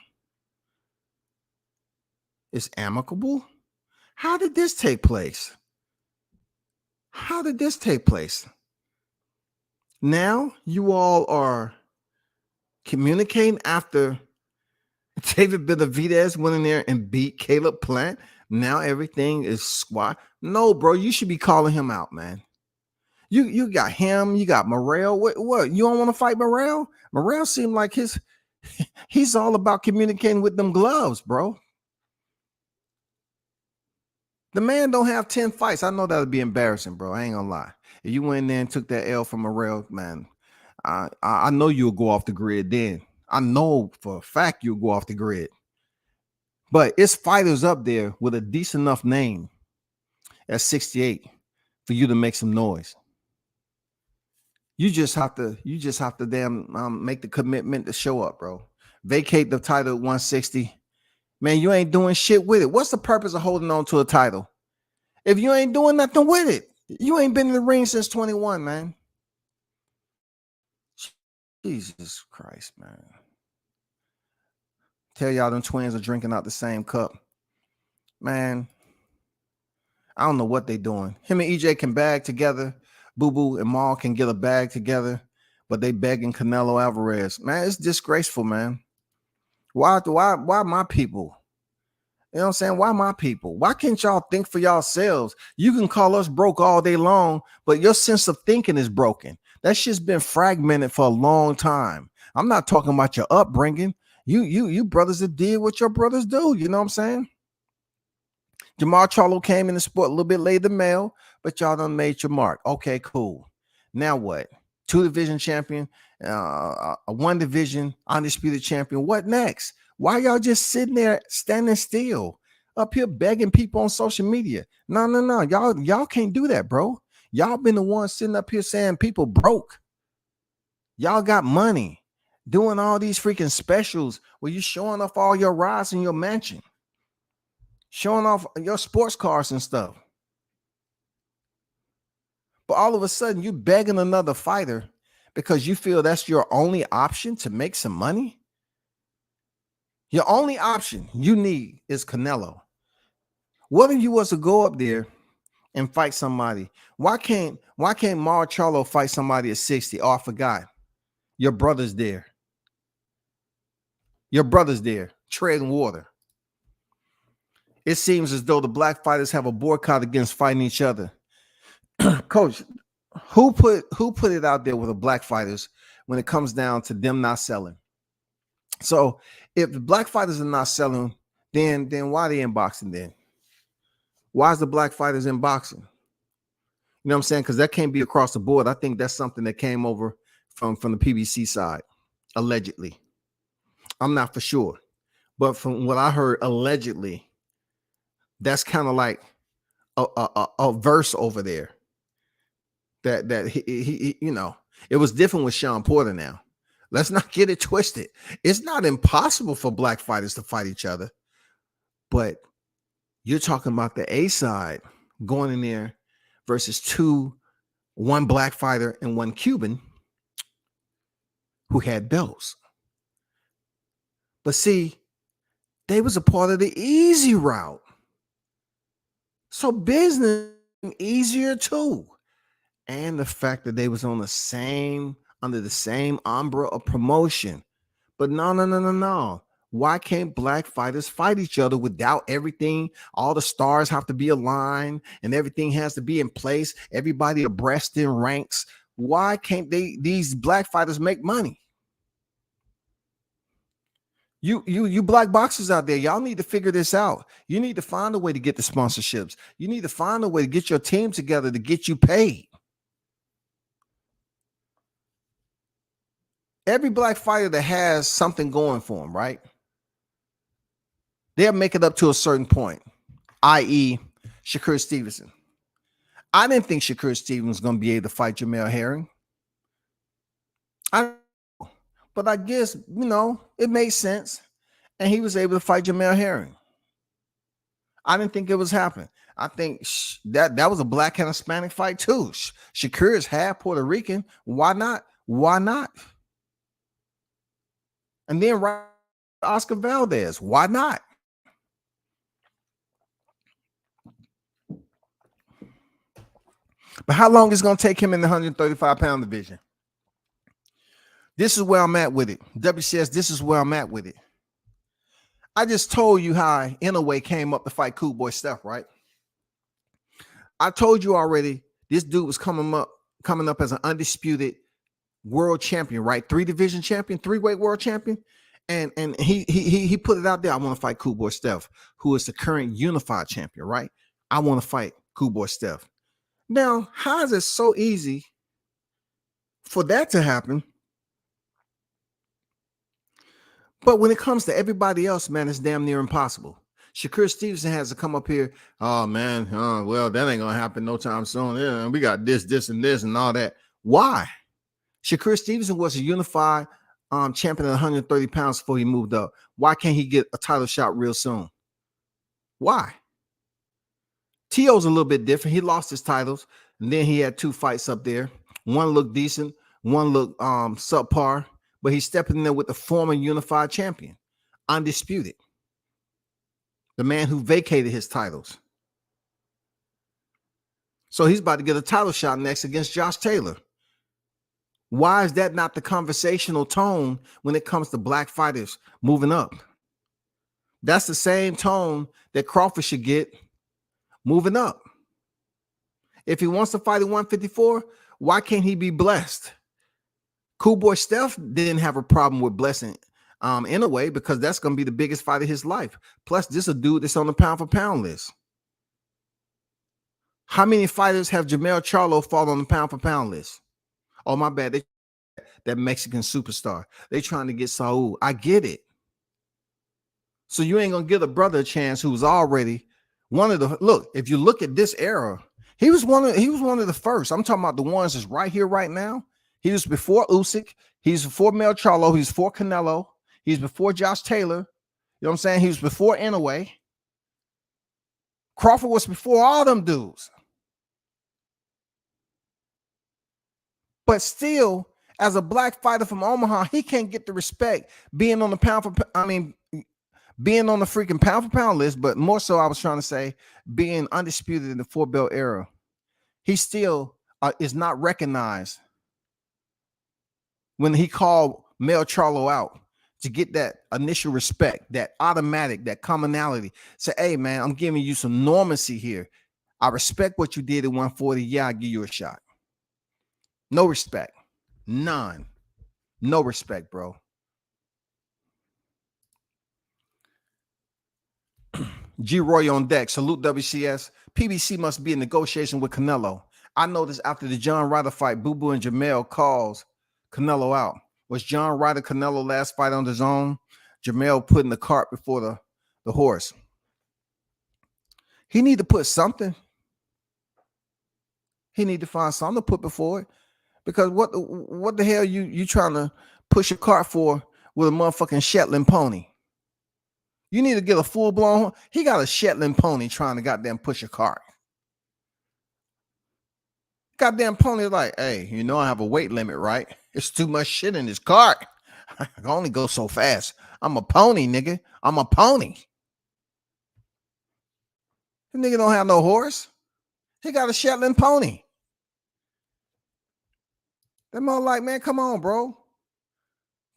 it's amicable. How did this take place? How did this take place? Now you all are communicating after David Benavidez went in there and beat Caleb Plant. Now everything is squat. No, bro, you should be calling him out, man. You got him, you got Morrell. What? You don't want to fight Morrell? Morrell seemed like he's all about communicating with them gloves, bro. The man don't have 10 fights. I know that would be embarrassing, bro. I ain't gonna lie. If you went in there and took that L from Morrell, man, I know you'll go off the grid then. I know for a fact you'll go off the grid. But it's fighters up there with a decent enough name at 68 for you to make some noise. You just have to damn make the commitment to show up, bro. Vacate the title at 160. Man, you ain't doing shit with it. What's the purpose of holding on to a title? If you ain't doing nothing with it, you ain't been in the ring since 21, man. Jesus Christ, man. Tell y'all them twins are drinking out the same cup. Man, I don't know what they doing. Him and EJ can bag together. Boo Boo and Maul can get a bag together, but they begging Canelo Alvarez. Man, it's disgraceful, man. Why my people? You know what I'm saying? Why my people? Why can't y'all think for yourselves? You can call us broke all day long, but your sense of thinking is broken. That shit's been fragmented for a long time. I'm not talking about your upbringing. You brothers that did what your brothers do. You know what I'm saying? Jermall Charlo came in the sport a little bit later than male, but y'all done made your mark. Okay, cool. Now what? 2-division champion, a 1-division undisputed champion. What next? Why y'all just sitting there standing still up here begging people on social media? No. Y'all can't do that, bro. Y'all been the ones sitting up here saying people broke. Y'all got money doing all these freaking specials where you showing off all your rides in your mansion, showing off your sports cars and stuff. But all of a sudden you begging another fighter because you feel that's your only option to make some money. Your only option you need is Canelo. What if you was to go up there and fight somebody? Why can't Jermall Charlo fight somebody at 60? Oh, I forgot. Your brother's there. Your brother's there, treading water. It seems as though the black fighters have a boycott against fighting each other. Coach, who put it out there with the black fighters when it comes down to them not selling? So if the black fighters are not selling, then why are they in boxing then? Why is the black fighters in boxing? You know what I'm saying? Because that can't be across the board. I think that's something that came over from the PBC side, allegedly. I'm not for sure. But from what I heard, allegedly, that's kind of like a verse over there. That he you know, it was different with Sean Porter now. Let's not get it twisted. It's not impossible for black fighters to fight each other, but you're talking about the A side going in there versus one black fighter and one Cuban who had belts. But see, they was a part of the easy route. So business easier too. And the fact that they was on under the same umbrella of promotion. But no. Why can't black fighters fight each other without everything? All the stars have to be aligned and everything has to be in place. Everybody abreast in ranks. Why can't these black fighters make money? You black boxers out there, y'all need to figure this out. You need to find a way to get the sponsorships. You need to find a way to get your team together to get you paid. Every black fighter that has something going for them, right? They'll make it up to a certain point, i.e. Shakur Stevenson. I didn't think Shakur Stevenson was going to be able to fight Jermell Herring. But I guess, it made sense. And he was able to fight Jermell Herring. I didn't think it was happening. I think that was a black and Hispanic fight too. Shakur is half Puerto Rican. Why not? And then Oscar Valdez. Why not? But how long is it going to take him in the 135-pound division? This is where I'm at with it. WCS, this is where I'm at with it. I just told you how Inoue came up to fight Cool Boy Steph, right? I told you already this dude was coming up as an undisputed world champion, right? 3-division champion, 3-weight world champion. And he put it out there. I want to fight Cool Boy Steph, who is the current unified champion, right? I want to fight Cool Boy Steph. Now, how is it so easy for that to happen? But when it comes to everybody else, man, it's damn near impossible. Shakur Stevenson has to come up here. Oh, man, well, that ain't going to happen no time soon. Yeah, we got this, and this, and all that. Why? Shakur Stevenson was a unified champion at 130 pounds before he moved up. Why can't he get a title shot real soon? Why? T.O.'s a little bit different. He lost his titles, and then he had 2 fights up there. One looked decent, one looked subpar, but he's stepping in there with the former unified champion, undisputed. The man who vacated his titles. So he's about to get a title shot next against Josh Taylor. Why is that not the conversational tone when it comes to black fighters moving up? That's the same tone that Crawford should get moving up. If he wants to fight at 154, why can't he be blessed? Cool Boy Steph didn't have a problem with blessing in a way, because that's going to be the biggest fight of his life. Plus, this is a dude that's on the pound for pound list. How many fighters have Jermell Charlo fall on the pound for pound list? Oh, my bad. That Mexican superstar. They trying to get Saul. I get it. So you ain't going to give a brother a chance who was already one of the, look, if you look at this era, he was one of the first. I'm talking about the ones that's right here, right now. He was before Usyk. He's before Mel Charlo. He's before Canelo. He's before Josh Taylor. You know what I'm saying? He was before Inoue. Crawford was before all them dudes. But still, as a black fighter from Omaha, he can't get the respect being on the being on the freaking pound for pound list, but more so, I was trying to say, being undisputed in the 4-belt era. He still is not recognized when he called Mel Charlo out to get that initial respect, that automatic, that commonality. Say, hey, man, I'm giving you some normancy here. I respect what you did at 140. Yeah, I'll give you a shot. No respect. None. No respect, bro. G. Roy on deck. Salute WCS. PBC must be in negotiation with Canelo. I noticed after the John Ryder fight, Boo Boo and Jermell calls Canelo out. Was John Ryder Canelo last fight on the zone? Jermell putting the cart before the horse. He need to put something. He need to find something to put before it. Because what the hell you trying to push a cart for with a motherfucking Shetland pony? You need to get a full-blown. He got a Shetland pony trying to goddamn push a cart. Goddamn pony like, hey, you know I have a weight limit, right? It's too much shit in this cart. I can only go so fast. I'm a pony, nigga. I'm a pony. The nigga don't have no horse. He got a Shetland pony. That mother like, man, come on, bro.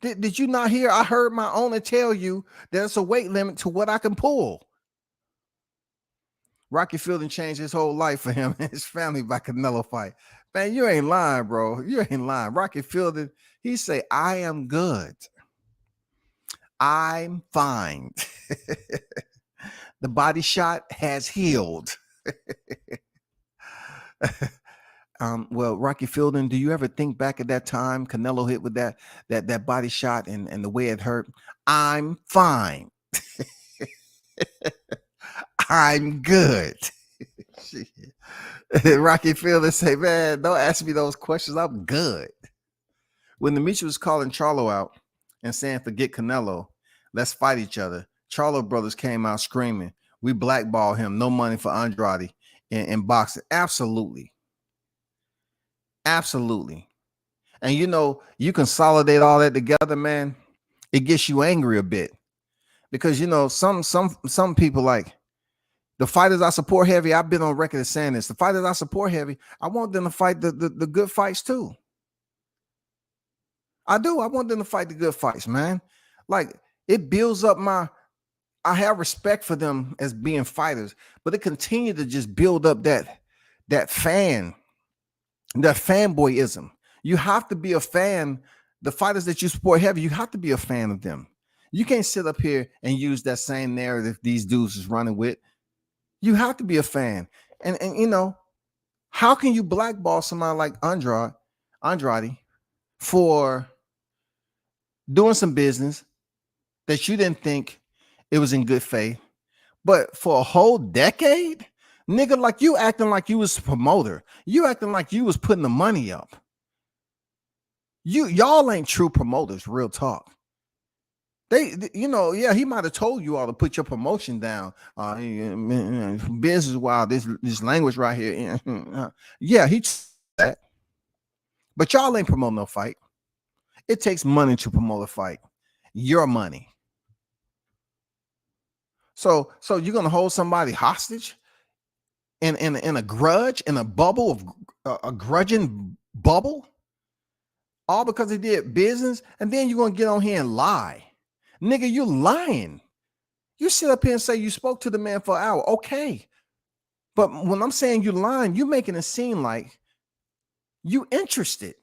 Did you not hear? I heard my owner tell you that it's a weight limit to what I can pull. Rocky Fielding changed his whole life for him and his family by Canelo fight. Man, you ain't lying, bro. You ain't lying. Rocky Fielding, he say, I am good. I'm fine. The body shot has healed. Well, Rocky Fielding, do you ever think back at that time Canelo hit with that body shot and the way it hurt? I'm fine. I'm good. Rocky Fielding say, man, don't ask me those questions. I'm good. When Demetrius was calling Charlo out and saying, forget Canelo, let's fight each other, Charlo brothers came out screaming, we blackball him. No money for Andrade in boxing. Absolutely. Absolutely. And you know, you consolidate all that together, man, it gets you angry a bit. Because you know, some people like, The fighters I support heavy, I've been on record as saying this. The fighters I support heavy, I want them to fight the good fights too. I do. I want them to fight the good fights, man. Like it builds up I have respect for them as being fighters, but it continue to just build up that fanboyism. You have to be a fan. The fighters that you support heavy, you have to be a fan of them. You can't sit up here and use that same narrative these dudes is running with. You have to be a fan. And you know, how can you blackball somebody like Andrade for doing some business that you didn't think it was in good faith, but for a whole decade, nigga, like you acting like you was a promoter, you acting like you was putting the money up. Y'all ain't true promoters, real talk. You know, yeah, he might have told you all to put your promotion down. Business wild, this language right here. Yeah, he that. But y'all ain't promoting no fight. It takes money to promote a fight. Your money. So you're gonna hold somebody hostage in a grudge, in a bubble of a grudging bubble, all because they did business, and then you're gonna get on here and lie. Nigga, you lying. You sit up here and say you spoke to the man for an hour. Okay. But when I'm saying you lying, you making it seem like you interested.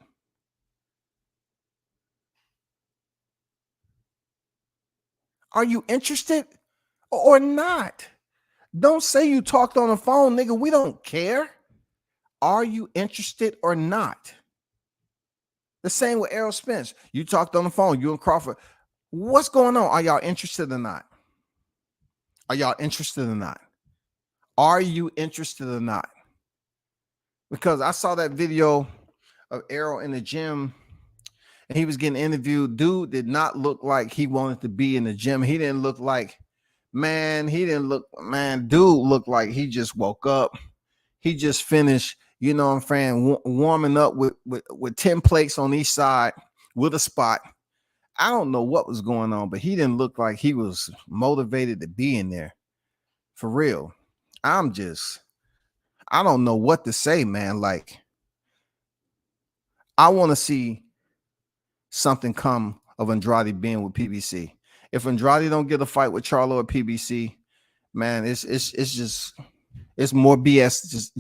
Are you interested or not? Don't say you talked on the phone, nigga. We don't care. Are you interested or not? The same with Errol Spence. You talked on the phone, you and Crawford. What's going on? Are y'all interested or not? Are y'all interested or not? Are you interested or not? Because I saw that video of Errol in the gym and he was getting interviewed. Dude did not look like he wanted to be in the gym. He didn't look like, dude looked like he just woke up. He just finished, you know what I'm saying, warming up with 10 plates on each side with a spot. I don't know what was going on, but he didn't look like he was motivated to be in there. For real. I don't know what to say, man. Like, I want to see something come of Andrade being with PBC. If Andrade don't get a fight with Charlo at PBC, man, it's more BS.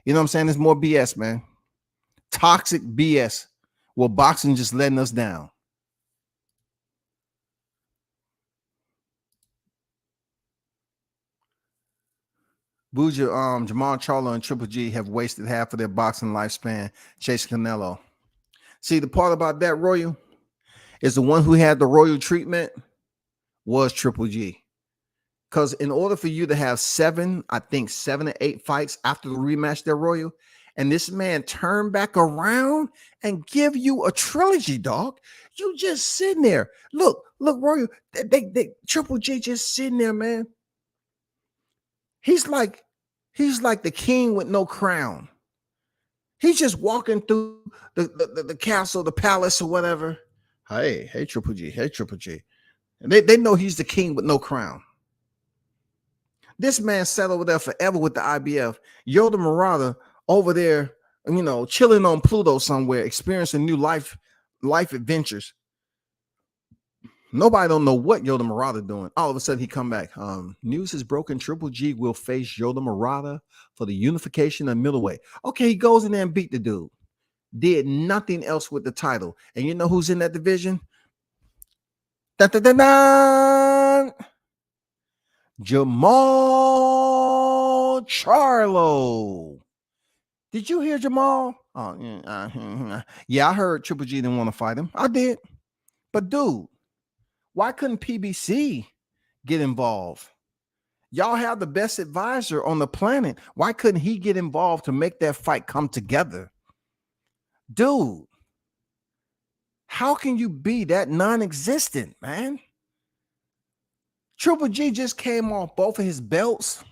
You know what I'm saying? It's more BS, man. Toxic BS. Well, boxing just letting us down. Buja, Jermall Charlo and Triple G have wasted half of their boxing lifespan chasing CANELO. See, the part about that, Royal, is the one who had the royal treatment was Triple G. Because in order for you to have 7 or 8 fights after the rematch, they're royal, and this man turned back around and give you a trilogy, dog. You just sitting there. Look, Royal, they Triple G just sitting there, man. He's like the king with no crown. He's just walking through the castle, the palace, or whatever. Hey, Triple G. Hey, Triple G. And they know he's the king with no crown. This man sat over there forever with the IBF. Yoda Murata over there, you know, chilling on Pluto somewhere, experiencing new life adventures. Nobody don't know what Yoda Murata doing. All of a sudden, he come back. News is broken. Triple G will face Yoda Murata for the unification of middleweight. Okay, he goes in there and beat the dude. Did nothing else with the title. And you know who's in that division? Jermall Charlo. Did you hear Jermall? Oh, yeah, I heard Triple G didn't want to fight him. I did. But dude, why couldn't PBC get involved? Y'all have the best advisor on the planet. Why couldn't he get involved to make that fight come together? Dude, how can you be that non-existent, man? Triple G just came off both of his belts.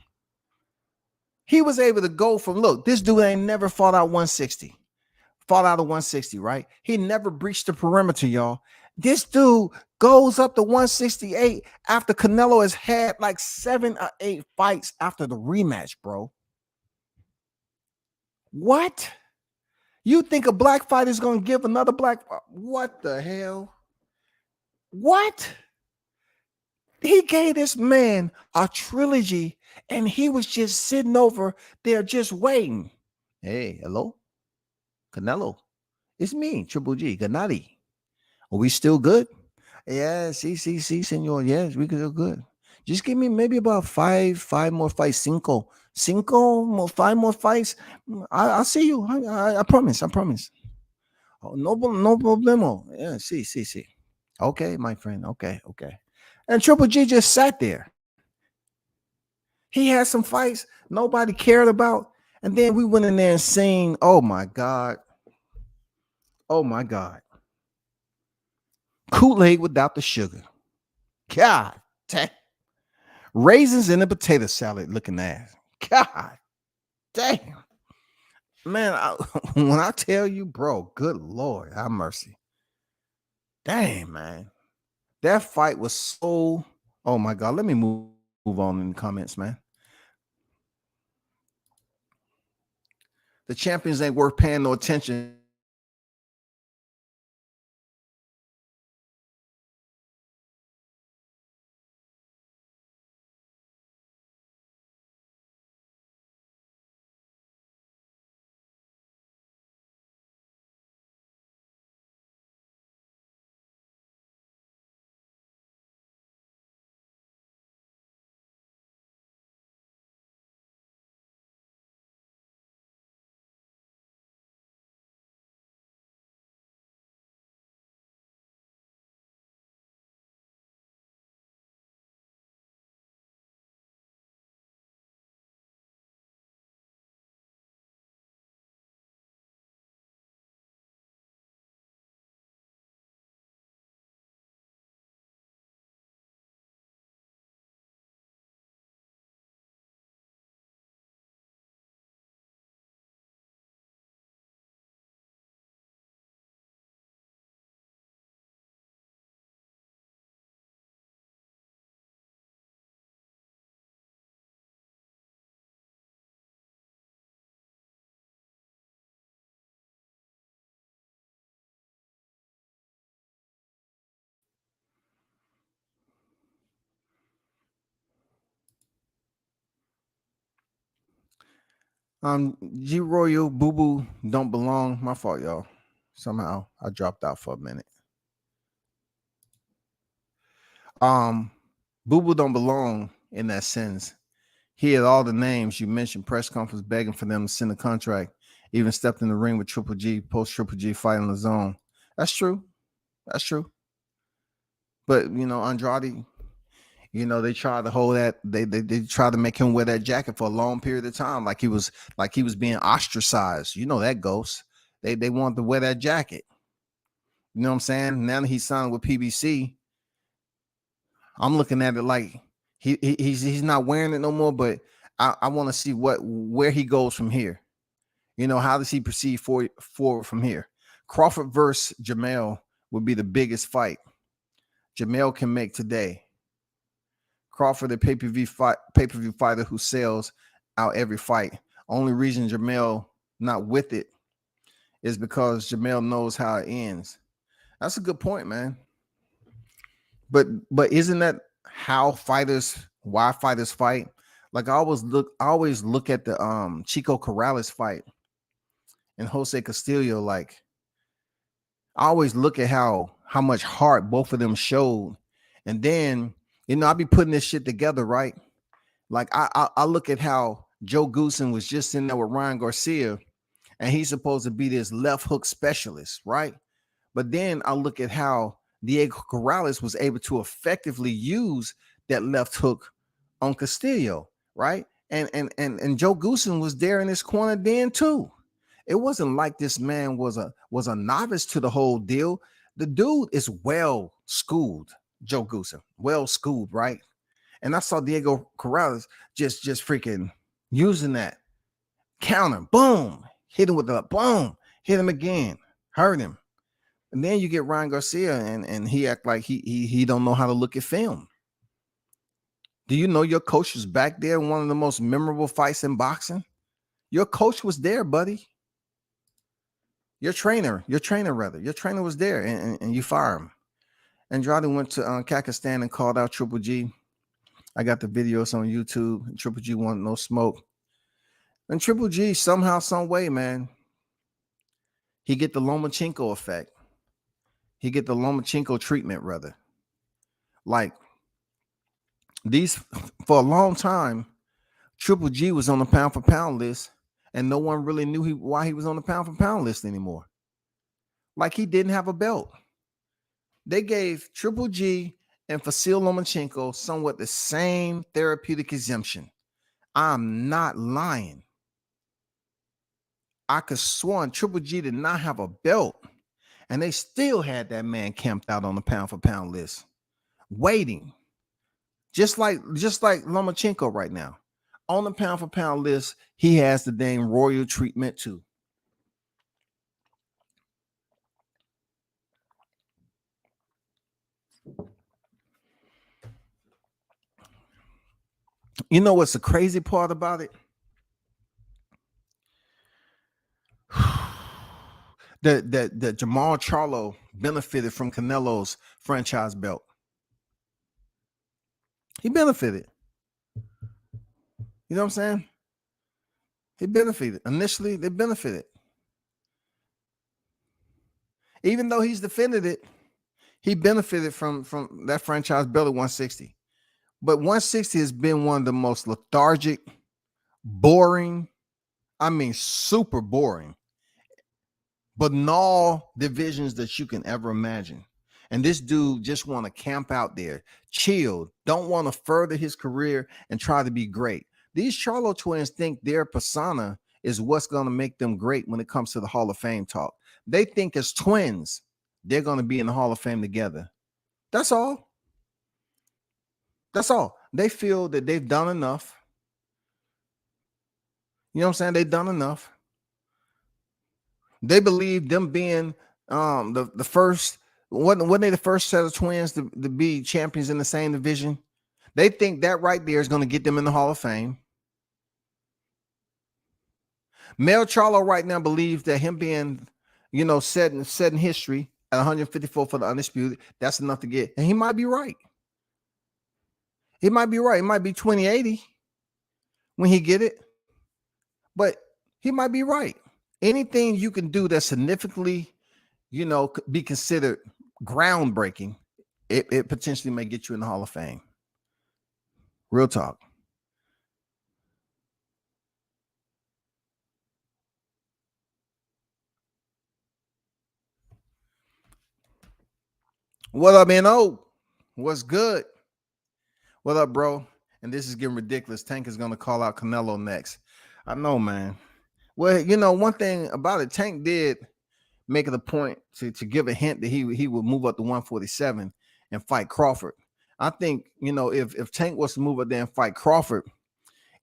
He was able to go from, look, this dude ain't never fought out 160. Fought out of 160, right? He never breached the perimeter, y'all. This dude goes up to 168 after Canelo has had like 7 or 8 fights after the rematch, bro. What? You think a black fighter is going to give another black? What the hell? What? He gave this man a trilogy and he was just sitting over there just waiting. Hey, hello? Canelo. It's me, Triple G, Gennady. Are we still good? Yeah, see, senor. Yes, we still good. Just give me maybe about five more fights. Cinco more, 5 more fights. I'll see you. I promise. Oh, no problemo. Yeah, see. Okay, my friend. Okay. And Triple G just sat there. He had some fights nobody cared about. And then we went in there and seen, oh my God. Kool-Aid without the sugar. God damn. Raisins in a potato salad looking ass. God damn. Man, when I tell you, bro, good Lord, have mercy. Damn, man. That fight was so, oh my God. Let me move on in the comments, man. The champions ain't worth paying no attention. G Royal Boo Boo don't belong. My fault, y'all. Somehow I dropped out for a minute. Boo Boo don't belong in that sense. He had all the names you mentioned, press conference begging for them to send a contract, even stepped in the ring with Triple G, post Triple G fight in the zone. That's true. But Andrade, they tried to hold that. They tried to make him wear that jacket for a long period of time, like he was being ostracized. You know that ghost. They wanted to wear that jacket. You know what I'm saying? Now that he's signed with PBC, I'm looking at it like he's not wearing it no more. But I want to see where he goes from here. How does he proceed forward from here? Crawford versus Jermell would be the biggest fight Jermell can make today. Crawford, a pay-per-view fighter who sells out every fight. Only reason Jermell not with it is because Jermell knows how it ends. That's a good point, man. But isn't that why fighters fight? Like I always look at the Chico Corrales fight and Jose Castillo. Like I always look at how much heart both of them showed, and then I be putting this shit together, right? Like I look at how Joe Goosen was just in there with Ryan Garcia, and he's supposed to be this left hook specialist, right? But then I look at how Diego Corrales was able to effectively use that left hook on Castillo, right? And Joe Goosen was there in his corner then too. It wasn't like this man was a novice to the whole deal. The dude is well schooled, Joe Goosen, well schooled, right? And I saw Diego Corrales just freaking using that counter, boom, hit him with a boom, hit him again, hurt him. And then you get Ryan Garcia, and he act like he don't know how to look at film. Do you know your coach was back there in one of the most memorable fights in boxing? Your coach was there, buddy. Your trainer was there, and you fire him. Andrade went to Castano and called out Triple G. I got the videos on YouTube. Triple G wanted no smoke. And Triple G, somehow, some way, man, he get the Lomachenko effect. He get the Lomachenko treatment, rather. Like, these, for a long time, Triple G was on the pound for pound list, and no one really knew why he was on the pound for pound list anymore. Like, he didn't have a belt. They gave Triple G and Vasyl Lomachenko somewhat the same therapeutic exemption. I'm not lying. I could sworn Triple G did not have a belt, and they still had that man camped out on the pound for pound list, waiting. Just like Lomachenko right now. On the pound for pound list, he has the dang royal treatment too. You know what's the crazy part about it? That Jermall Charlo benefited from Canelo's franchise belt. He benefited. You know what I'm saying? He benefited. Initially, they benefited. Even though he's defended it, he benefited from that franchise belt at 160. But 160 has been one of the most lethargic, boring, I mean, super boring, banal divisions that you can ever imagine. And this dude just want to camp out there, chill, don't want to further his career and try to be great. These Charlo twins think their persona is what's going to make them great when it comes to the Hall of Fame talk. They think as twins, they're going to be in the Hall of Fame together. That's all. That's all. They feel that they've done enough. You know what I'm saying? They've done enough. They believe them being the first, wasn't they the first set of twins to be champions in the same division? They think that right there is going to get them in the Hall of Fame. Mel Charlo right now believes that him being, set in history at 154 for the undisputed, that's enough to get. And he might be right. He might be right. It might be 2080 when he get it. But he might be right. Anything you can do that significantly, be considered groundbreaking, it potentially may get you in the Hall of Fame. Real talk. What up, NO? What's good? What up, bro? And this is getting ridiculous. Tank is going to call out Canelo next. I know, man. Well, one thing about it, Tank did make it a point to give a hint that he would move up to 147 and fight Crawford. I think, if Tank was to move up there and fight Crawford,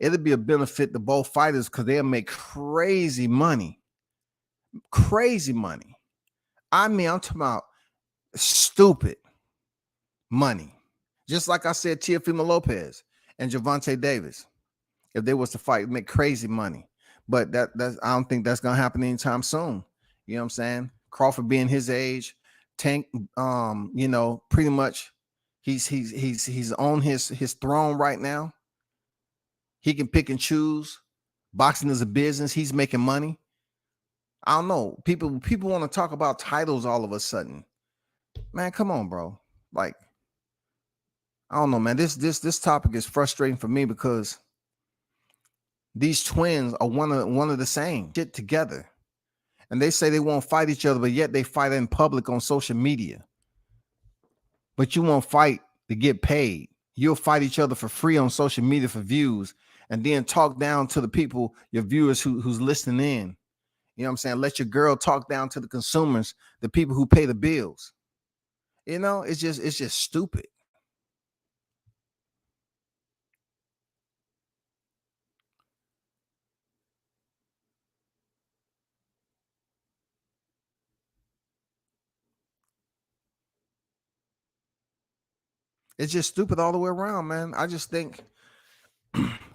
it'd be a benefit to both fighters because they'll make crazy money. Crazy money. I mean, I'm talking about stupid money. Just like I said, Teofimo Lopez and Gervonta Davis, if they was to fight, make crazy money. But that's I don't think that's gonna happen anytime soon. You know what I'm saying? Crawford being his age, Tank, pretty much he's on his throne right now. He can pick and choose. Boxing is a business. He's making money. I don't know. People want to talk about titles all of a sudden. Man, come on, bro. Like, I don't know, man. This topic is frustrating for me because these twins are one of the same shit together. And they say they won't fight each other, but yet they fight in public on social media. But you won't fight to get paid. You'll fight each other for free on social media for views and then talk down to the people, your viewers who's listening in. You know what I'm saying? Let your girl talk down to the consumers, the people who pay the bills. It's just stupid. It's just stupid all the way around, man. I just think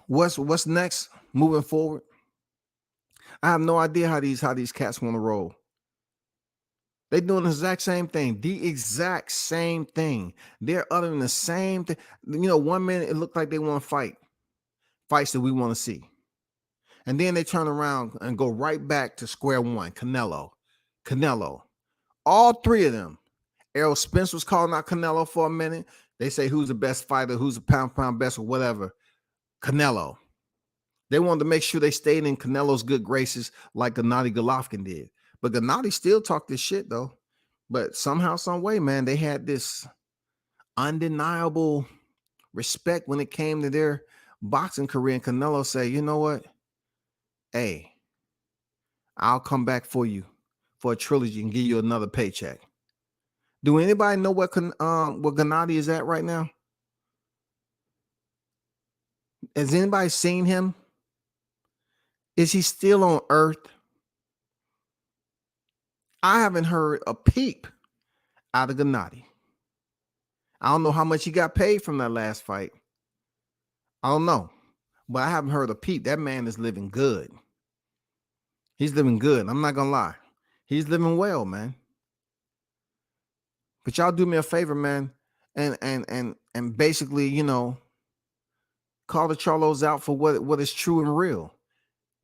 what's next moving forward. I have no idea how these cats want to roll. They're doing the exact same thing. The exact same thing. They're uttering the same thing. You know, 1 minute it looked like they want to fight. Fights that we want to see. And then they turn around and go right back to square one. Canelo. All three of them. Errol Spence was calling out Canelo for a minute. They say who's the best fighter, who's the pound best or whatever. Canelo. They wanted to make sure they stayed in Canelo's good graces like Gennady Golovkin did. But Gennady still talked this shit though. But somehow, some way, man, they had this undeniable respect when it came to their boxing career. And Canelo say, you know what? Hey, I'll come back for you for a trilogy and give you another paycheck. Do anybody know what Gennady is at right now? Has anybody seen him? Is he still on earth? I haven't heard a peep out of Gennady. I don't know how much he got paid from that last fight. I don't know. But I haven't heard a peep. That man is living good. He's living good. I'm not going to lie. He's living well, man. But y'all do me a favor, man, and basically, you know, call the Charlos out for what is true and real.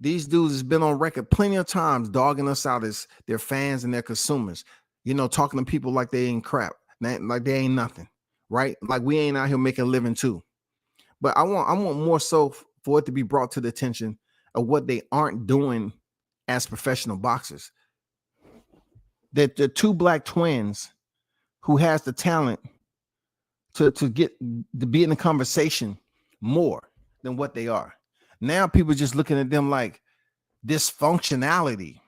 These dudes has been on record plenty of times dogging us out as their fans and their consumers, you know, talking to people like they ain't crap, like they ain't nothing, right? Like we ain't out here making a living too. But I want more so for it to be brought to the attention of what they aren't doing as professional boxers. That the two black twins who has the talent to be in the conversation more than what they are. Now people just looking at them like dysfunctionality.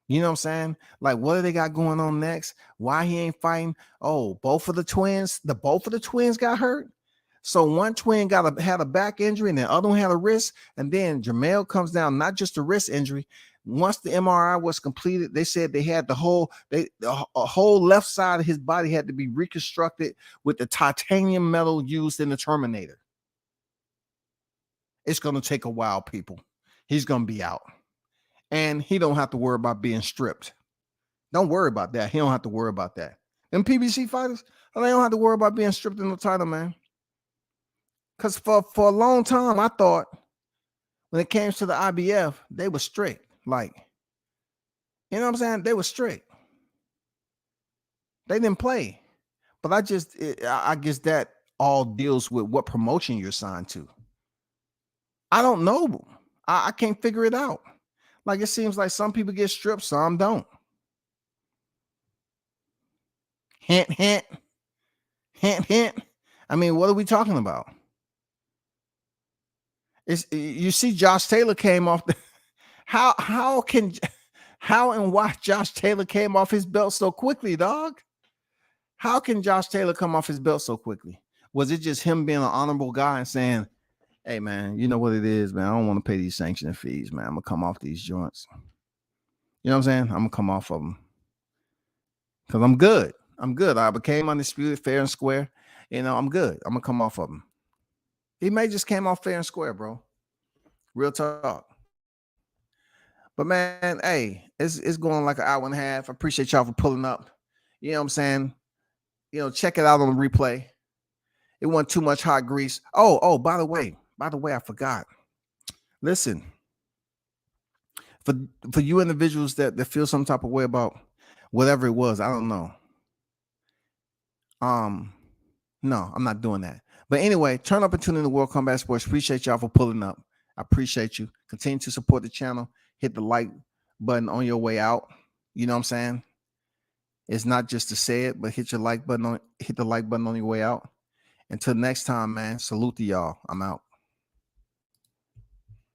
You know what I'm saying? Like, what do they got going on next? Why he ain't fighting? Oh, both of the twins got hurt. So one twin had a back injury and the other one had a wrist. And then Jermell comes down, not just a wrist injury. Once the MRI was completed, they said they had a whole left side of his body had to be reconstructed with the titanium metal used in the Terminator. It's going to take a while, people. He's going to be out. And he don't have to worry about being stripped. Don't worry about that. He don't have to worry about that. Them PBC fighters, they don't have to worry about being stripped in the title, man. Because for a long time, I thought when it came to the IBF, they were strict. Like, you know what I'm saying? They were strict. They didn't play. But I guess that all deals with what promotion you're signed to. I don't know. I can't figure it out. Like, it seems like some people get stripped, some don't. Hint, hint. Hint, hint. I mean, what are we talking about? You see Josh Taylor came off the... How and why Josh Taylor came off his belt so quickly, dog? How can Josh Taylor come off his belt so quickly? Was it just him being an honorable guy and saying, hey, man, you know what it is, man? I don't want to pay these sanction fees, man. I'm going to come off these joints. You know what I'm saying? I'm going to come off of them. Because I'm good. I'm good. I became undisputed, fair and square. You know, I'm good. I'm going to come off of them. He may just came off fair and square, bro. Real talk. But, man, hey, it's going like an hour and a half. I appreciate y'all for pulling up. You know what I'm saying? You know, check it out on the replay. It wasn't too much hot grease. Oh, by the way, I forgot. Listen, for you individuals that feel some type of way about whatever it was, I don't know. No, I'm not doing that. But anyway, turn up and tune in to World Combat Sports. Appreciate y'all for pulling up. I appreciate you. Continue to support the channel. Hit the like button on your way out. You know what I'm saying? It's not just to say it, but hit the like button on your way out. Until next time, man. Salute to y'all. I'm out.